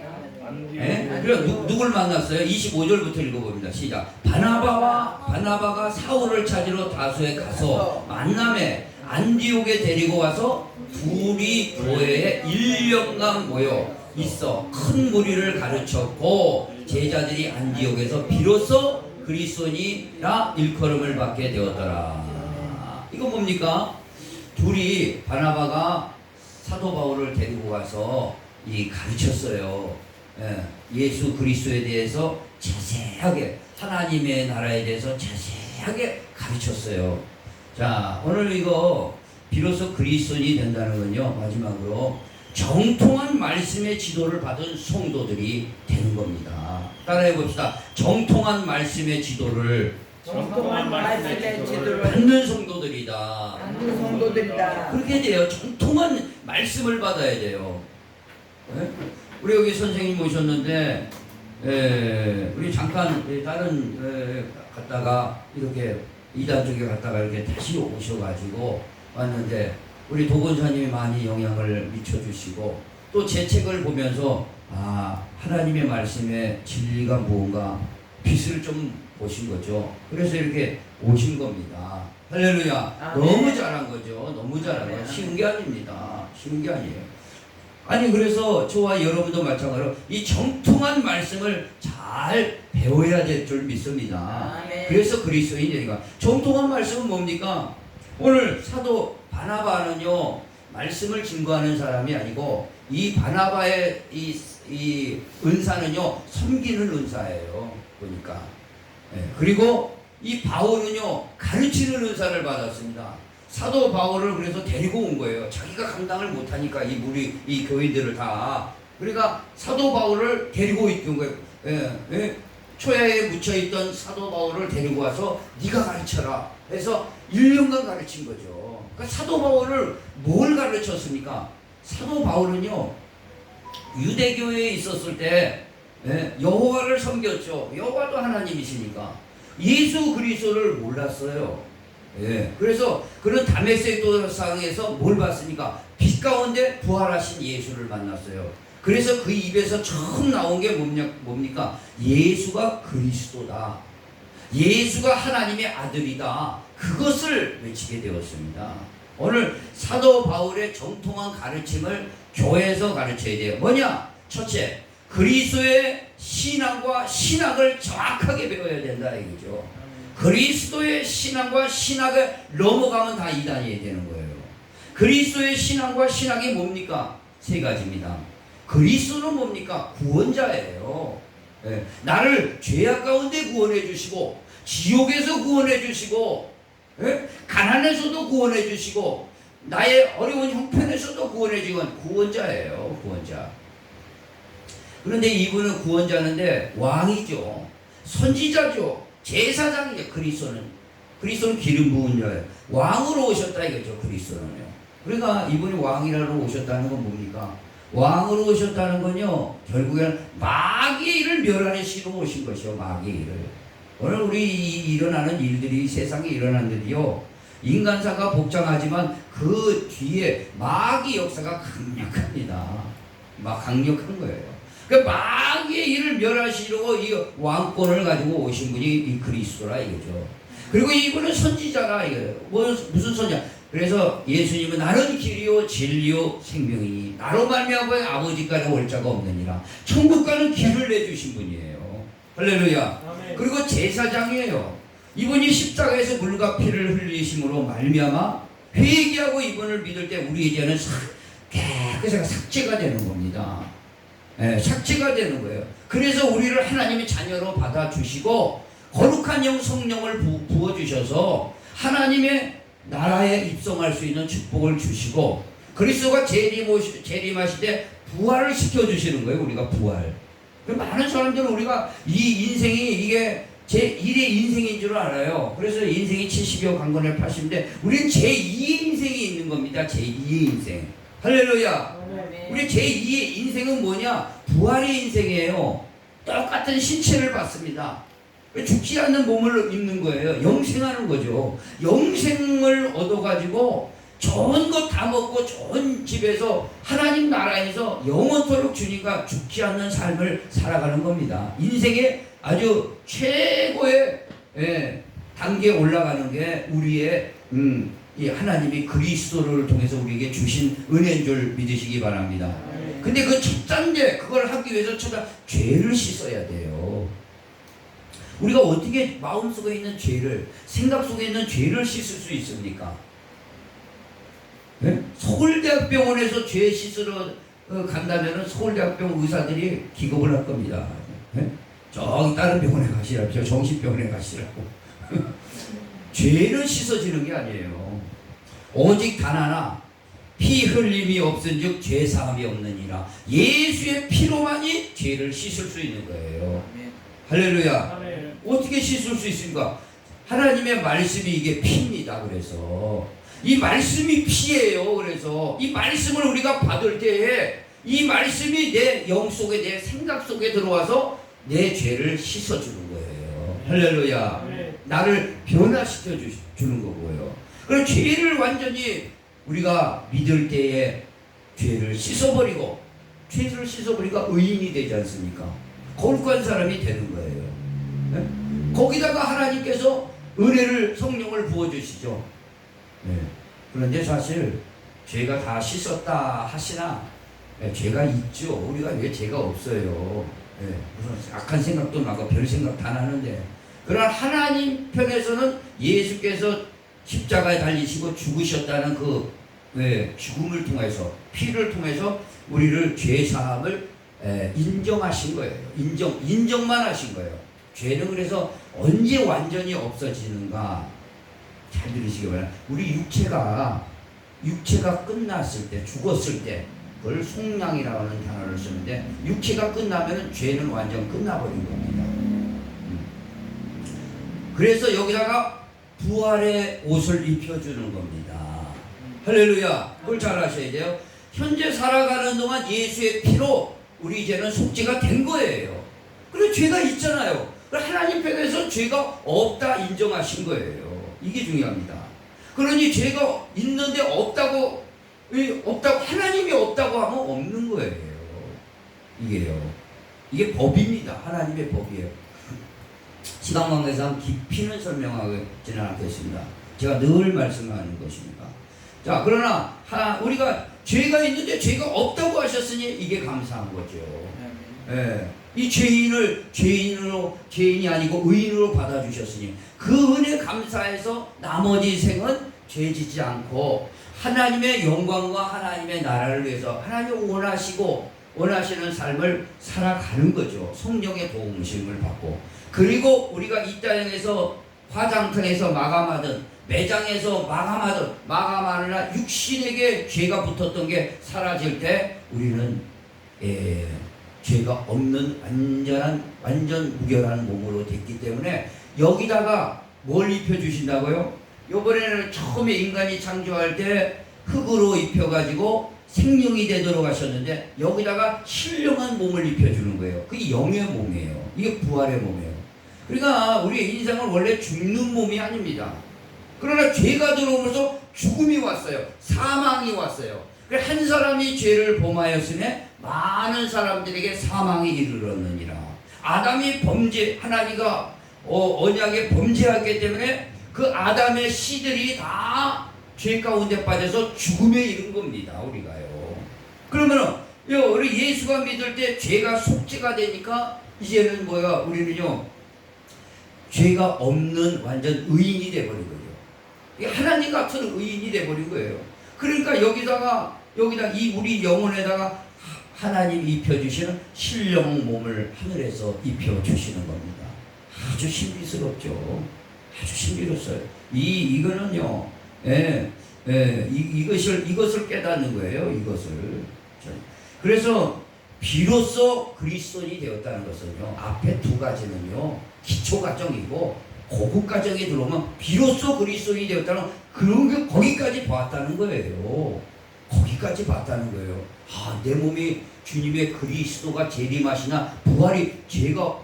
그래 누굴 만났어요? 25절부터 읽어봅니다. 시작. 바나바가 사울을 찾으러 다소에 가서 만남에 안디옥에 데리고 와서 둘이 교회에 1년간 모여 있어 큰 무리를 가르쳤고 제자들이 안디옥에서 비로소 그리스도인이라 일컬음을 받게 되었더라. 이거 뭡니까? 둘이 바나바가 사도 바울을 데리고 가서 가르쳤어요. 예수 그리스도에 대해서 자세하게 하나님의 나라에 대해서 자세하게 가르쳤어요. 자 오늘 이거 비로소 그리스도인이 된다는 건요 마지막으로 정통한 말씀의 지도를 받은 성도들이 되는 겁니다. 따라해 봅시다. 정통한 말씀의 지도를 받는 성도들이다. 그렇게 돼요. 정통한 말씀을 받아야 돼요. 네? 우리 여기 선생님 오셨는데 우리 잠깐 다른 갔다가 이렇게 이단 쪽에 갔다가 이렇게 다시 오셔가지고 왔는데 우리 도건사님이 많이 영향을 미쳐주시고 또 제 책을 보면서 하나님의 말씀의 진리가 무언가 빛을 좀 보신 거죠. 그래서 이렇게 오신 겁니다. 할렐루야. 너무 잘한 거죠. 너무 잘한 거예요. 쉬운 게 아닙니다. 쉬운 게 아니에요. 아니 그래서 저와 여러분도 마찬가지로 이 정통한 말씀을 잘 배워야 될 줄 믿습니다. 그래서 그리스도인이니까 정통한 말씀은 뭡니까? 오늘 사도 바나바는요 말씀을 증거하는 사람이 아니고 이 바나바의 이 은사는요 섬기는 은사예요. 보니까 그리고 이 바울은요 가르치는 은사를 받았습니다. 사도 바울을 그래서 데리고 온 거예요. 자기가 감당을 못하니까 이 교인들을 다. 그러니까 사도 바울을 데리고 있던 거예요. 초야에 묻혀있던 사도 바울을 데리고 와서 네가 가르쳐라 해서 1년간 가르친 거죠. 그러니까 사도 바울을 뭘 가르쳤습니까? 사도 바울은요, 유대교회에 있었을 때 여호와를 섬겼죠. 여호와도 하나님이시니까 예수 그리스도를 몰랐어요. 그래서 그런 다메섹 도상에서 뭘 봤습니까? 빛 가운데 부활하신 예수를 만났어요. 그래서 그 입에서 처음 나온 게 뭡니까? 예수가 그리스도다. 예수가 하나님의 아들이다. 그것을 외치게 되었습니다. 오늘 사도 바울의 정통한 가르침을 교회에서 가르쳐야 돼요. 뭐냐? 첫째, 그리스도의 신앙과 신학을 정확하게 배워야 된다 이거죠. 그리스도의 신앙과 신학을 넘어가면 다 이단이 되는 거예요. 그리스도의 신앙과 신학이 뭡니까? 세 가지입니다. 그리스도는 뭡니까? 구원자예요. 나를 죄악 가운데 구원해 주시고, 지옥에서 구원해 주시고, 가난에서도 구원해 주시고, 나의 어려운 형편에서도 구원해 주시고, 구원자예요. 구원자. 그런데 이분은 구원자인데 왕이죠. 선지자죠. 제사장이에요. 그리스도는 기름 부은 자예요. 왕으로 오셨다 이거죠. 그리스도는요. 그러니까 이분이 왕이라고 오셨다는 건 뭡니까? 왕으로 오셨다는 건요, 결국에는 마귀의 일을 멸하시러 오신 것이요. 마귀의 일을. 오늘 우리 일어나는 일들이, 세상에 일어나는 일이요, 인간사가 복잡하지만 그 뒤에 마귀 역사가 강력합니다. 강력한 거예요. 그 마귀의 일을 멸하시려고 이 왕권을 가지고 오신 분이 이 그리스도라 이거죠. 그리고 이분은 선지자라 이거예요. 무슨 선지자? 그래서 예수님은 나는 길이요 진리요 생명이니 나로 말미암아 아버지까지 올 자가 없느니라. 천국 가는 길을 내주신 분이에요. 할렐루야. 아멘. 그리고 제사장이에요. 이분이 십자가에서 물과 피를 흘리심으로 말미암아 회개하고 이분을 믿을 때 우리 이제는 깨끗이 삭제가 되는 겁니다. 삭제가 되는 거예요. 그래서 우리를 하나님의 자녀로 받아주시고 거룩한 영 성령을 부어주셔서 하나님의 나라에 입성할 수 있는 축복을 주시고 그리스도가 재림하실 때 부활을 시켜주시는 거예요. 우리가 부활. 많은 사람들은 우리가 이 인생이 이게 제1의 인생인 줄 알아요. 그래서 인생이 70여 강건에 80인데 우리는 제2의 인생이 있는 겁니다. 제2의 인생. 할렐루야. 우리 제2의 인생은 뭐냐? 부활의 인생이에요. 똑같은 신체를 받습니다. 죽지 않는 몸을 입는 거예요. 영생하는 거죠. 영생을 얻어가지고 좋은 것 다 먹고 좋은 집에서 하나님 나라에서 영원토록 주님과 죽지 않는 삶을 살아가는 겁니다. 인생의 아주 최고의 단계에 올라가는 게 우리의 이 하나님이 그리스도를 통해서 우리에게 주신 은혜인 줄 믿으시기 바랍니다. 근데 그 첫 단계 그걸 하기 위해서 죄를 씻어야 돼요. 우리가 어떻게 마음속에 있는 죄를, 생각 속에 있는 죄를 씻을 수 있습니까? 서울대학병원에서 죄 씻으러 간다면 서울대학병원 의사들이 기겁을 할 겁니다. 저기 다른 병원에 가시라고, 정신병원에 가시라고. 죄는 씻어지는 게 아니에요. 오직 단 하나, 피 흘림이 없은즉 죄 사함이 없느니라. 예수의 피로만이 죄를 씻을 수 있는 거예요. 할렐루야. 어떻게 씻을 수 있습니까? 하나님의 말씀이 이게 피입니다. 그래서 이 말씀이 피예요. 그래서 이 말씀을 우리가 받을 때에 이 말씀이 내 영 속에, 내 생각 속에 들어와서 내 죄를 씻어주는 거예요. 할렐루야. 나를 변화시켜 주는 거고요. 그럼 죄를 완전히 우리가 믿을 때에 죄를 씻어버리고, 죄를 씻어버리니까 의인이 되지 않습니까? 거룩한 사람이 되는 거예요. 거기다가 하나님께서 은혜를, 성령을 부어주시죠. 그런데 사실 죄가 다 씻었다 하시나 죄가 있죠. 우리가 왜 죄가 없어요? 무슨 악한 생각도 나고 별 생각 다 나는데, 그러나 하나님 편에서는 예수께서 십자가에 달리시고 죽으셨다는 그 죽음을 통해서, 피를 통해서 우리를 죄 사함을 인정하신 거예요. 인정만 하신 거예요. 죄는 그래서 언제 완전히 없어지는가? 잘 들으시기 바랍니다. 우리 육체가 끝났을 때, 죽었을 때, 그걸 속량이라고 하는 단어를 쓰는데, 육체가 끝나면 죄는 완전 끝나버린 겁니다. 그래서 여기다가 부활의 옷을 입혀주는 겁니다. 할렐루야. 그걸 잘 아셔야 돼요. 현재 살아가는 동안 예수의 피로 우리 이제는 속죄가 된 거예요. 그리고 죄가 있잖아요. 하나님 편에서 죄가 없다 인정하신 거예요. 이게 중요합니다. 그러니 죄가 있는데 없다고 하나님이 없다고 하면 없는 거예요. 이게요. 이게 법입니다. 하나님의 법이에요. 시간 관계상 깊이는 설명하지는 않겠습니다. 제가 늘 말씀하는 것입니다. 자, 그러나 우리가 죄가 있는데 죄가 없다고 하셨으니 이게 감사한 거죠. 예. 이 죄인이 아니고 의인으로 받아주셨으니 그 은혜 감사해서 나머지 생은 죄 짓지 않고 하나님의 영광과 하나님의 나라를 위해서 하나님이 원하시는 삶을 살아가는 거죠. 성령의 도움심을 받고. 그리고 우리가 이 땅에서 화장터에서 마감하든 매장에서 마감하느라 육신에게 죄가 붙었던 게 사라질 때 우리는 죄가 없는 완전 무결한 몸으로 됐기 때문에 여기다가 뭘 입혀주신다고요? 요번에는 처음에 인간이 창조할 때 흙으로 입혀가지고 생명이 되도록 하셨는데 여기다가 신령한 몸을 입혀주는 거예요. 그게 영의 몸이에요. 이게 부활의 몸이에요. 그러니까 우리의 인생은 원래 죽는 몸이 아닙니다. 그러나 죄가 들어오면서 죽음이 왔어요. 사망이 왔어요. 한 사람이 죄를 범하였으니 많은 사람들에게 사망이 이르렀느니라. 아담이 하나님과 언약에 범죄했기 때문에 그 아담의 씨들이 다 죄 가운데 빠져서 죽음에 이른 겁니다. 우리가요. 그러면은 우리 예수가 믿을 때 죄가 속죄가 되니까 이제는 우리는요 죄가 없는 완전 의인이 돼버린 거죠. 하나님 같은 의인이 돼버린 거예요. 그러니까 여기다 우리 영혼에다가 하나님이 입혀주시는 신령 몸을 하늘에서 입혀주시는 겁니다. 아주 신비스럽죠. 아주 신비로워요. 이거는요. 이것을 깨닫는 거예요. 이것을. 그래서 비로소 그리스도인이 되었다는 것은요. 앞에 두 가지는요. 기초 과정이고 고급 과정에 들어오면 비로소 그리스도인이 되었다는 그런 게 거기까지 봤다는 거예요. 거기까지 봤다는 거예요. 내 몸이 주님의 그리스도가 재림하시나 부활이 죄가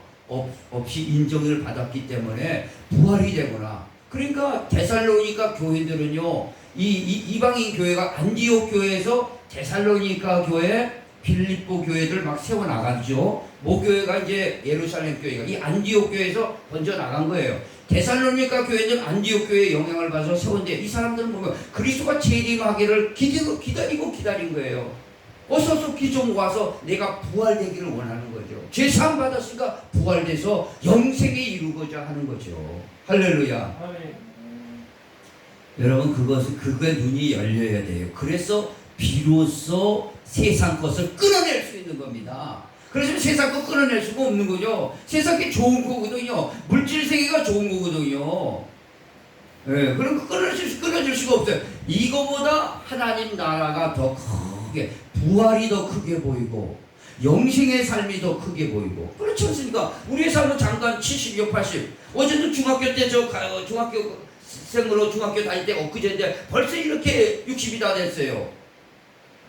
없이 인정을 받았기 때문에 부활이 되구나. 그러니까 데살로니가 교회들은요, 이방인 교회가 안디옥 교회에서 데살로니가 교회, 빌립보 교회들 막 세워 나갔죠. 모교회가 이제 예루살렘 교회가 이 안디옥 교회에서 번져 나간 거예요. 데살로니가 교회는 안디옥 교회의 영향을 받아서 세운데 이 사람들은 보면 그리스도가 재림하기를 기다리고 기다린 거예요. 어서 기좀 와서 내가 부활되기를 원하는 거죠. 죄사함 받았으니까 부활돼서 영생에 이루고자 하는 거죠. 할렐루야. 아멘. 여러분 그거에 눈이 열려야 돼요. 그래서 비로소 세상 것을 끊어낼 수 있는 겁니다. 그래서 세상 것 끊어낼 수가 없는 거죠. 세상이 좋은 거거든요. 물질 세계가 좋은 거거든요. 그럼 끊어질 수가 없어요. 이거보다 하나님 나라가 더 크게, 부활이 더 크게 보이고 영생의 삶이 더 크게 보이고 그렇지 않습니까? 우리의 삶은 잠깐 70, 80 어제는 중학교 때 중학교생으로 중학교 다닐 때 엊그제인데 벌써 이렇게 60이 다 됐어요.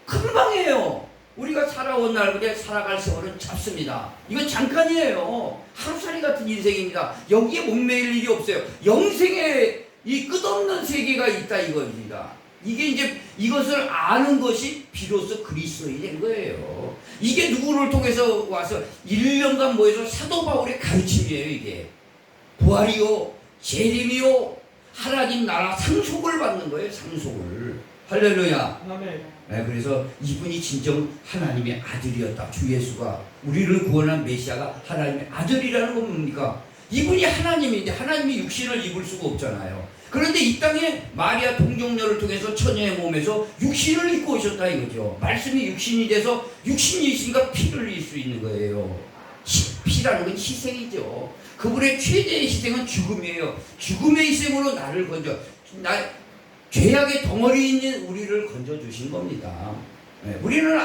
금방이에요. 우리가 살아온 날보다 살아갈 세월은 짧습니다. 이건 잠깐이에요. 하루살이 같은 인생입니다. 여기에 목매일 일이 없어요. 영생의 이 끝없는 세계가 있다 이겁니다. 이게 이제 이것을 아는 것이 비로소 그리스도인이 된 거예요. 이게 누구를 통해서 와서 1년간 모여서 사도 바울의 가르침이에요. 이게 부활이요 재림이요 하나님 나라 상속을 받는 거예요. 상속을. 할렐루야. 아멘. 그래서 이분이 진정 하나님의 아들이었다. 주 예수가 우리를 구원한 메시아가 하나님의 아들이라는 건 뭡니까? 이분이 하나님인데 하나님이 육신을 입을 수가 없잖아요. 그런데 이 땅에 마리아 동정녀를 통해서 처녀의 몸에서 육신을 입고 오셨다 이거죠. 말씀이 육신이 돼서 육신이 있으니까 피를 흘릴 수 있는 거예요. 피라는 건 희생이죠. 그분의 최대의 희생은 죽음이에요. 죽음의 희생으로 나를 건져 죄악의 덩어리 있는 우리를 건져주신 겁니다. 우리는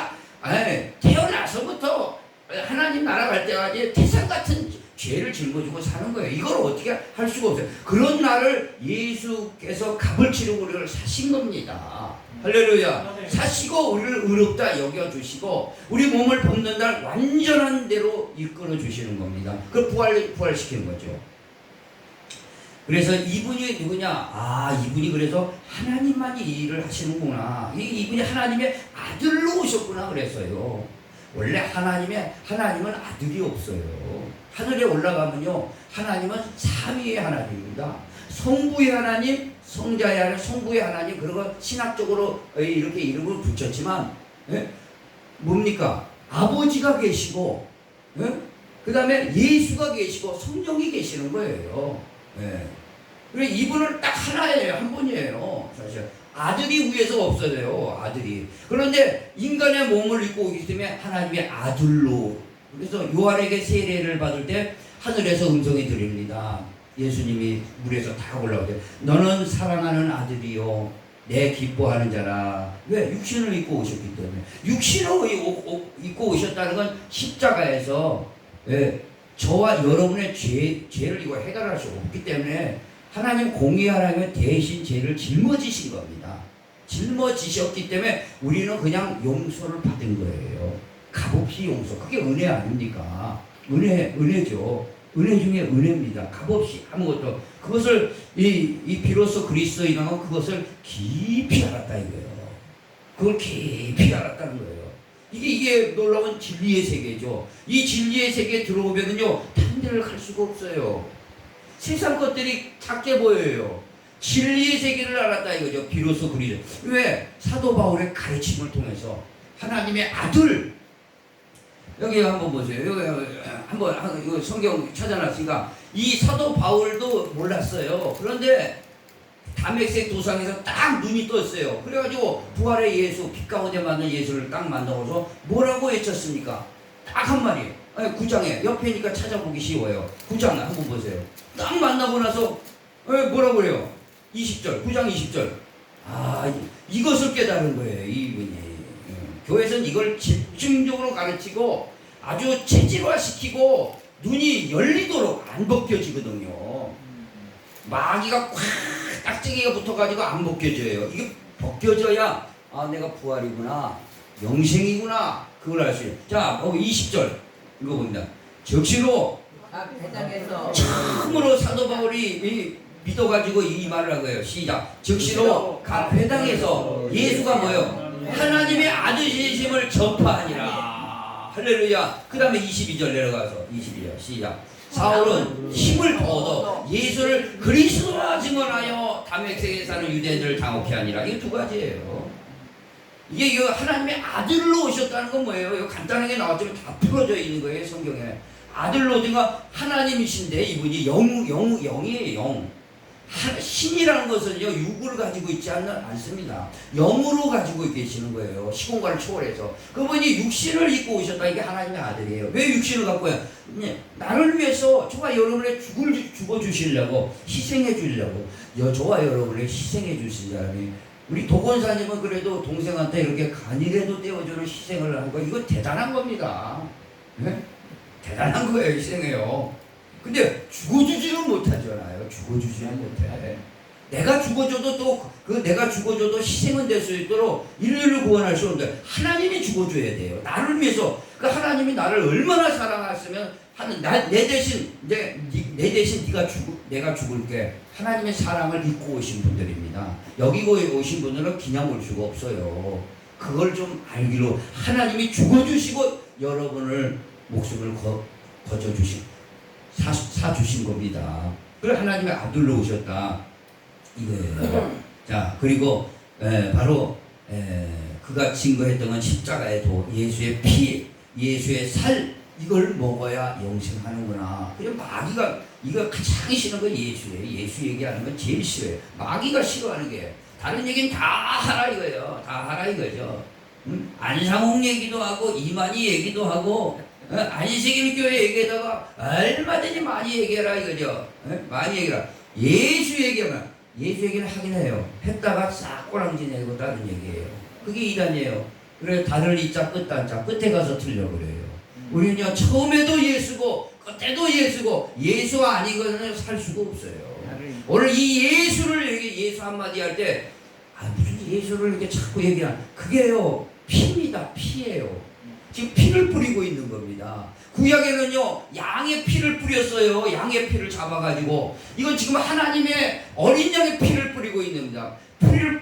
태어나서부터 하나님 나라 갈 때까지 태산 같은 죄를 짊어지고 사는 거예요. 이걸 어떻게 할 수가 없어요. 그런 나를 예수께서 값을 치르고 우리를 사신 겁니다. 할렐루야. 사시고 우리를 의롭다 여겨주시고 우리 몸을 벗는 날 완전한 대로 이끌어 주시는 겁니다. 그 부활시키는 거죠. 그래서 이분이 누구냐? 이분이 그래서 하나님만이 이 일을 하시는구나. 이분이 하나님의 아들로 오셨구나 그랬어요. 원래 하나님은 아들이 없어요. 하늘에 올라가면요, 하나님은 삼위의 하나님입니다. 성부의 하나님, 성자의 하나님, 성부의 하나님, 그리고 신학적으로 이렇게 이름을 붙였지만, 뭡니까? 아버지가 계시고, 그 다음에 예수가 계시고, 성령이 계시는 거예요. 그래서 이분은 딱 하나예요. 한 분이에요. 사실. 아들이 위에서 없어져요. 아들이. 그런데 인간의 몸을 입고 오기 때문에 하나님의 아들로. 그래서 요한에게 세례를 받을 때 하늘에서 음성이 들립니다. 예수님이 물에서 다 올라오죠. 너는 사랑하는 아들이요 내 기뻐하는 자라. 왜? 육신을 입고 오셨기 때문에. 육신을 입고 오셨다는 건 십자가에서 저와 여러분의 죄를 이거 해결할 수 없기 때문에 하나님 공의 하나님은 대신 죄를 짊어지신 겁니다. 짊어지셨기 때문에 우리는 그냥 용서를 받은 거예요. 값없이 용서. 그게 은혜 아닙니까? 은혜죠. 은혜 중에 은혜입니다. 값없이 아무것도. 그것을 비로소 그리스도인은 그것을 깊이 알았다 이거예요. 그걸 깊이 알았다는 거예요. 이게 놀라운 진리의 세계죠. 이 진리의 세계에 들어오면은요, 다른 데를 갈 수가 없어요. 세상 것들이 작게 보여요. 진리의 세계를 알았다 이거죠. 비로소 그리스도. 왜? 사도 바울의 가르침을 통해서 하나님의 아들. 여기 한번 보세요. 여기 한번 이거 성경 찾아놨으니까 이 사도 바울도 몰랐어요. 그런데 담에색 도상에서 딱 눈이 떴어요. 그래가지고 부활의 예수, 빛 가운데 만난 예수를 딱 만나고서 뭐라고 외쳤습니까? 딱 한 마리. 9장에 옆에니까 찾아보기 쉬워요. 9장 한번 보세요. 딱 만나고 나서 뭐라고 그래요? 20절, 9장 20절. 이것을 깨달은 거예요. 이분이. 교회에서는 이걸 집중적으로 가르치고 아주 체질화시키고 눈이 열리도록 안 벗겨지거든요. 마귀가 콱 딱지기가 붙어가지고 안 벗겨져요. 이게 벗겨져야 내가 부활이구나, 영생이구나, 그걸 알 수 있어요. 자, 거기 20절 읽어봅니다. 적시로 회당에서 처음으로 사도 바울이 믿어가지고 이 말을 한 거예요. 시작. 적시로 각 회당에서 예수가 뭐요? 하나님의 아들이심을 전파하니라. 할렐루야. 그 다음에 22절 내려가서 22절 시작. 사울은 힘을 얻어 예수를 그리스도라 증언하여 다메섹에 사는 유대인들을 당혹케 하니라. 이게 두 가지예요. 이게 하나님의 아들로 오셨다는 건 뭐예요? 이거 간단하게 나왔지만 다 풀어져 있는 거예요. 성경에. 아들로 오든가 하나님이신데 이분이 영이에요. 영. 신이라는 것은요, 육을 가지고 있지 않습니다. 영으로 가지고 계시는 거예요. 시공간을 초월해서. 그분이 육신을 입고 오셨다. 이게 하나님의 아들이에요. 왜 육신을 갖고 와요? 나를 위해서 저와 여러분의 죽어주시려고, 희생해 주려고, 저와 여러분의 희생해 주신 사람이, 우리 도권사님은 그래도 동생한테 이렇게 간이라도 떼어주는 희생을 한 거, 이거 대단한 겁니다. 네? 대단한 거예요. 희생해요. 근데 죽어주지는 못하잖아요. 죽어주지는 못해. 내가 죽어줘도 내가 죽어줘도 희생은 될 수 있도록 인류를 구원할 수 없는데 하나님이 죽어줘야 돼요. 나를 위해서. 그 하나님이 나를 얼마나 사랑했으면 내 대신 내가 죽을게. 하나님의 사랑을 잊고 오신 분들입니다. 여기 오신 분들은 그냥 올 수가 없어요. 그걸 좀 알기로 하나님이 죽어주시고 여러분을 목숨을 거저주시고 사주신 겁니다. 그래 하나님의 아들로 오셨다 이거예요. 자, 그리고 바로 그가 증거했던 건 십자가의 도, 예수의 피, 예수의 살, 이걸 먹어야 영생하는구나. 그래 마귀가 이거 가장 싫은 건 예수예요. 예수 얘기하는 건 제일 싫어요. 마귀가 싫어하는 게 다른 얘기는 다 하라 이거예요. 다 하라 이거죠. 안상홍 얘기도 하고 이만희 얘기도 하고 안식일 교회 얘기에다가 얼마든지 많이 얘기해라 이거죠. 많이 얘기해라. 예수 얘기하면 예수 얘기는 하긴 해요. 했다가 싹 꼬랑지 내고 다른 얘기예요. 그게 이단이에요. 그래 달을 이자 끝단자 끝에 가서 틀려버려요. 우리는요 처음에도 예수고 끝에도 예수고 예수 아니고는 살 수가 없어요. 오늘 이 예수를 이렇게 예수 한마디 할 때 무슨 예수를 이렇게 자꾸 얘기하는 그게요 피입니다. 피예요. 지금 피를 뿌리고 있는 겁니다. 구약에는요 양의 피를 뿌렸어요. 양의 피를 잡아가지고 이건 지금 하나님의 어린 양의 피를 뿌리고 있는 겁니다.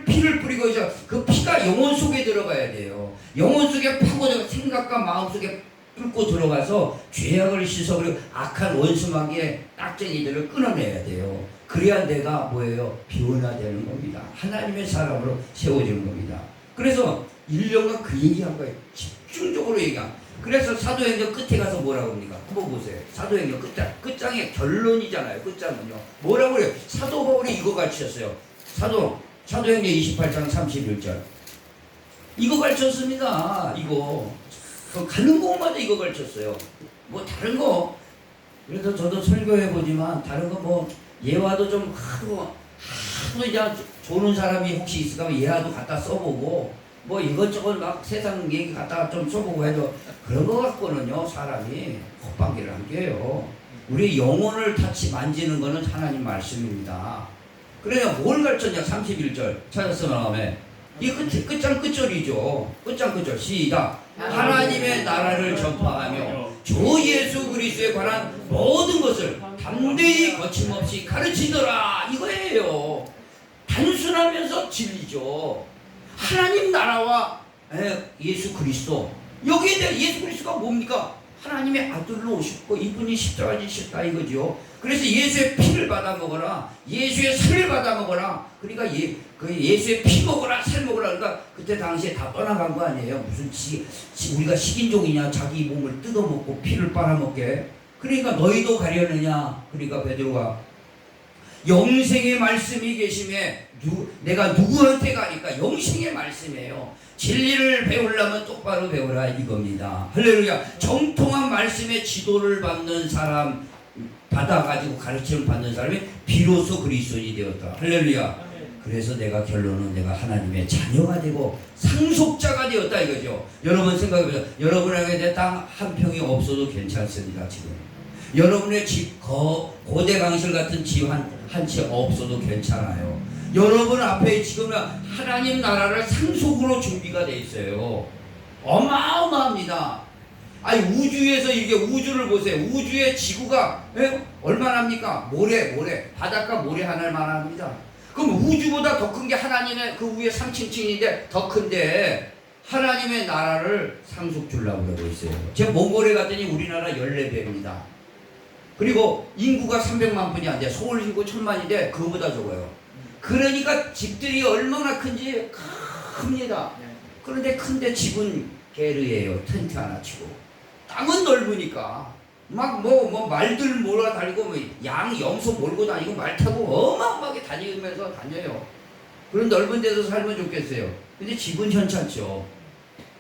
피를 뿌리고 있어. 그 피가 영혼 속에 들어가야 돼요. 영혼 속에 파고들어 생각과 마음 속에 뚫고 들어가서 죄악을 씻어버리고 악한 원수마귀의 깍쟁이들을 끊어내야 돼요. 그래야 내가 뭐예요? 변화되는 겁니다. 하나님의 사람으로 세워지는 겁니다. 그래서 1년간 그 얘기한 거예요. 집중적으로 얘기한. 그래서 사도행전 끝에 가서 뭐라고 합니까? 한번 보세요. 사도행전 끝장의 결론이잖아요. 끝장은요. 뭐라고 그래요? 사도 바울이 이거 가르쳤어요. 사도행전 28장 31절. 이거 가르쳤습니다. 이거. 가는 곳마다 이거 가르쳤어요. 뭐 다른 거. 그래서 저도 설교해보지만 다른 거 뭐 예화도 좀 하도 이제 조는 사람이 혹시 있을까 하면 예화도 갖다 써보고 뭐 이것저것 막 세상 얘기 갖다가 좀 써보고 해도 그런 거 갖고는요 사람이 헛방귀를 안 껴요. 우리 영혼을 다치 만지는 거는 하나님 말씀입니다. 그래야 뭘 가르쳤냐 31절 찾았어 나오면 이 끝장 끝절이죠. 끝장 끝절 시작. 하나님의 나라를 전파하며 주 예수 그리스도에 관한 모든 것을 담대히 거침없이 가르치더라 이거예요. 단순하면서 진리죠. 하나님 나라와 예수 그리스도 여기에 대해 예수 그리스도가 뭡니까? 하나님의 아들로 오셨고 이분이 십자가에 지셨다 이거죠. 그래서 예수의 피를 받아 먹어라. 예수의 살을 받아 먹어라. 그러니까 예수의 피 먹어라 살 먹어라. 그러니까 그때 당시에 다 떠나간 거 아니에요. 무슨 우리가 식인종이냐 자기 몸을 뜯어먹고 피를 빨아먹게. 그러니까 너희도 가려느냐. 그러니까 베드로가 영생의 말씀이 계심에 내가 누구한테 가니까 영생의 말씀이에요. 진리를 배우려면 똑바로 배우라 이겁니다. 할렐루야. 정통한 말씀의 지도를 받는 사람 받아가지고 가르침을 받는 사람이 비로소 그리스도인이 되었다. 할렐루야. 그래서 내가 결론은 내가 하나님의 자녀가 되고 상속자가 되었다 이거죠. 여러분 생각해보세요. 여러분에게 땅 한 평이 없어도 괜찮습니다. 지금 여러분의 집 고대 강실 같은 집 한 채 없어도 괜찮아요. 여러분 앞에 지금 하나님 나라를 상속으로 준비가 돼 있어요. 어마어마합니다. 아니 우주에서 이게 우주를 보세요. 우주의 지구가 얼마나 합니까? 모래 바닷가 모래 하늘만 합니다. 그럼 우주보다 더 큰 게 하나님의 그 위에 3층층인데 더 큰데 하나님의 나라를 상속 주려고 그러고 있어요. 제가 몽골에 갔더니 우리나라 14배입니다. 그리고 인구가 300만 분이 안 돼. 서울 인구 1000만인데 그거보다 적어요. 그러니까 집들이 얼마나 큰지 큽니다. 그런데 큰데 집은 게르예요. 텐트 하나 치고. 땅은 넓으니까 막 말들 몰아다니고 양 염소 몰고 다니고 말 타고 어마어마하게 다니면서 다녀요. 그런 넓은 데서 살면 좋겠어요. 근데 집은 현찮죠.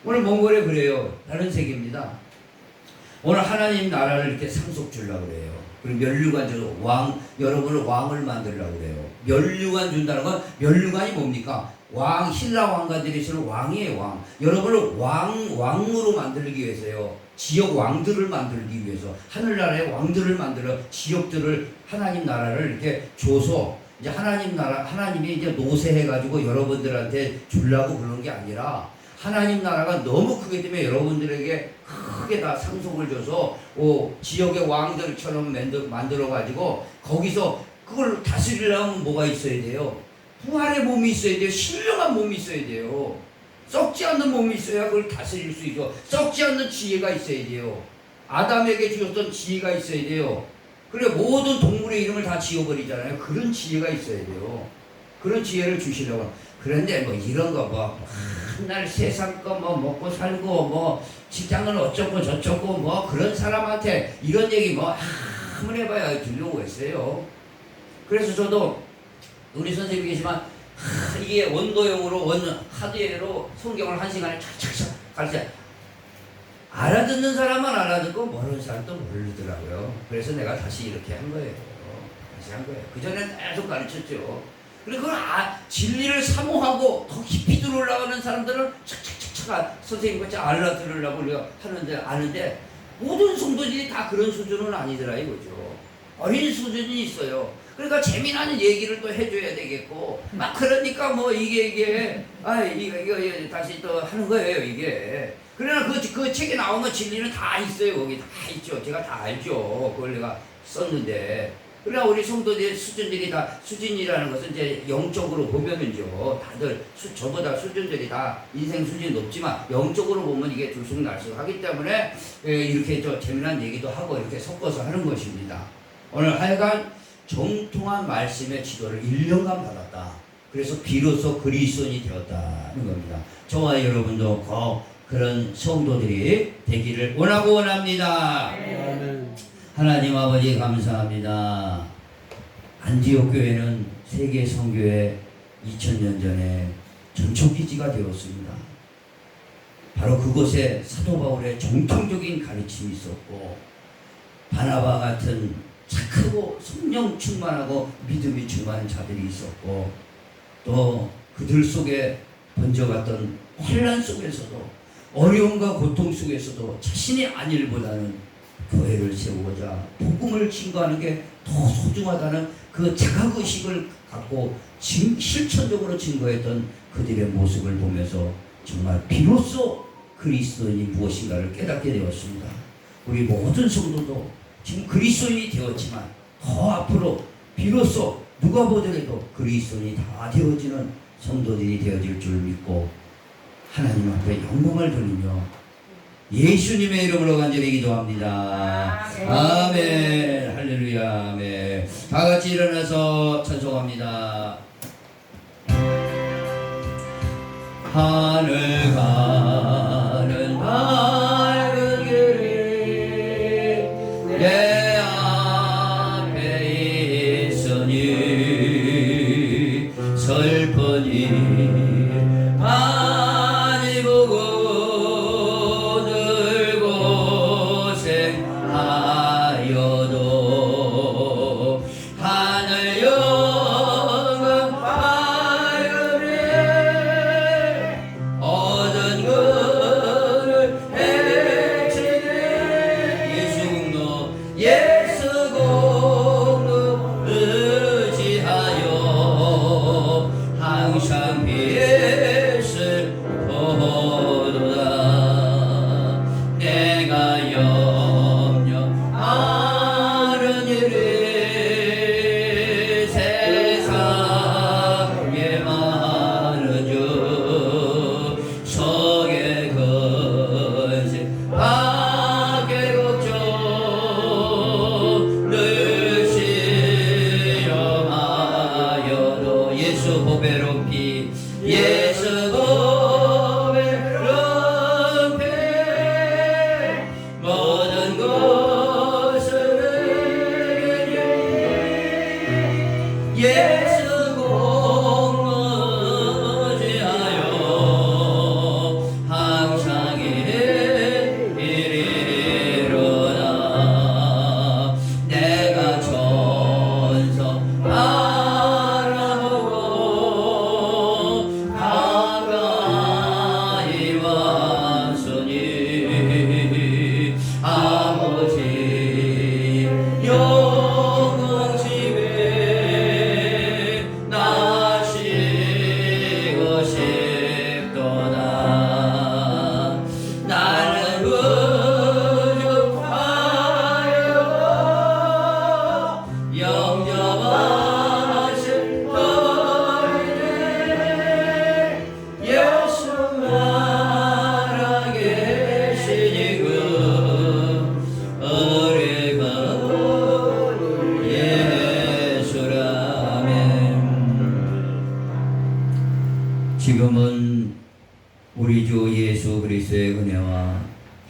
오늘 몽골에 그래요. 다른 세계입니다. 오늘 하나님 나라를 이렇게 상속 주려고 그래요. 그리고 면류관 줘서 여러분을 왕을 만들려고 그래요. 면류관 준다는 건 면류관이 뭡니까? 신라 왕가들이 있는 왕이에요. 왕. 여러분을 왕으로 만들기 위해서요. 지역 왕들을 만들기 위해서 하늘나라의 왕들을 만들어 지역들을 하나님 나라를 이렇게 줘서 이제 하나님이 이제 노세해가지고 여러분들한테 주려고 그러는 게 아니라 하나님 나라가 너무 크기 때문에 여러분들에게 크게 다 상속을 줘서 지역의 왕들처럼 만들어가지고 거기서 그걸 다스리려면 뭐가 있어야 돼요? 부활의 몸이 있어야 돼요. 신령한 몸이 있어야 돼요. 썩지 않는 몸이 있어야 그걸 다스릴 수 있고 썩지 않는 지혜가 있어야 돼요. 아담에게 주셨던 지혜가 있어야 돼요. 그래 모든 동물의 이름을 다 지어버리잖아요. 그런 지혜가 있어야 돼요. 그런 지혜를 주시려고. 그런데 이런 거 맨날 세상 거 먹고 살고 직장은 어쩌고 저쩌고 그런 사람한테 이런 얘기 한번 해봐야 들려고 했어요. 그래서 저도 우리 선생님이 계시지만 이게 원도형으로 하드웨어로 성경을 1시간에 착착착 가르쳐 알아듣는 사람만 알아듣고 모르는 사람도 모르더라고요. 그래서 내가 다시 이렇게 한 거예요. 그전엔 계속 가르쳤죠. 그리고 진리를 사모하고 더 깊이 들어올라가는 사람들은 착착착착 선생님 같이 알아들으려고 우리가 아는데 모든 성도들이 다 그런 수준은 아니더라 이거죠. 어린 수준이 있어요. 그러니까 재미나는 얘기를 또 해줘야 되겠고 막 그러니까 뭐 이게 이거 다시 또 하는 거예요 이게. 그러나 그 책에 나오는 진리는 다 있어요. 거기 다 있죠. 제가 다 알죠. 그걸 내가 썼는데. 그러나 우리 성도들 수준들이 다 수준이라는 것은 이제 영적으로 보면은요 다들 저보다 수준들이 다 인생 수준이 높지만 영적으로 보면 이게 들쑥날쑥하기 때문에 이렇게 저 재미난 얘기도 하고 이렇게 섞어서 하는 것입니다. 오늘 하여간 정통한 말씀의 지도를 1년간 받았다. 그래서 비로소 그리스도인이 되었다는 겁니다. 저와 여러분도 그런 성도들이 되기를 원합니다. 하나님 아버지 감사합니다. 안디옥 교회는 세계 선교의 2000년 전에 전초기지가 되었습니다. 바로 그곳에 사도 바울의 정통적인 가르침이 있었고 바나바 같은 착하고 성령 충만하고 믿음이 충만한 자들이 있었고 또 그들 속에 번져갔던 혼란 속에서도 어려움과 고통 속에서도 자신이 아닐보다는 교회를 세우고자 복음을 증거하는 게 더 소중하다는 그 자각의식을 갖고 실천적으로 증거했던 그들의 모습을 보면서 정말 비로소 그리스도인이 무엇인가를 깨닫게 되었습니다. 우리 모든 성도도 지금 그리스도인이 되었지만 더 앞으로 비로소 누가 보더라도 그리스도인이 다 되어지는 성도들이 되어질 줄 믿고 하나님 앞에 영광을 돌리며 예수님의 이름으로 간절히 기도합니다. 아멘. 할렐루야. 아멘. 다 같이 일어나서 찬송합니다. 하늘 가는 밝은 길이 내 앞에 있으니 슬픈 일 많이 보고 늘 고생하여도 하늘 영광 밝음에 얻은 것을 해치네 예수 공로 의지하여 항상 빛을 보도다. 내가 염려하는 일이 세상에 많은 주 속에 근심 밖에 걱정 늘 시험하여도 예수 보배로운 피 예수 보배로운 피 모든 것을 내게 예수 공로지하여 항상 이리로다. 내가 전서 바라보고 가까이 왔으니 아버지 영광 집에 나시고 싶도다. 나는 부족하여 영접하실 터이네 예수 나라 계시니 그 어레가 예수라멘. 지금은 우리 주 예수 그리스도의 은혜와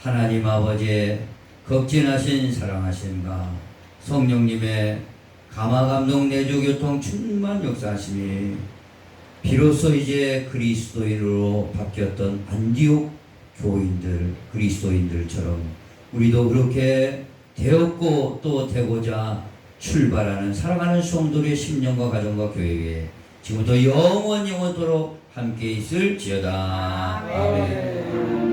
하나님 아버지의 극진하신 사랑하심과 성령님의 감화감동 내주 교통 충만 역사하심이 비로소 이제 그리스도인으로 바뀌었던 안디옥 교인들 그리스도인들처럼 우리도 그렇게 되었고 또 되고자 출발하는 사랑하는 성도의 심령과 가정과 교회에 지금부터 영원토록 함께 있을지어다. 아멘.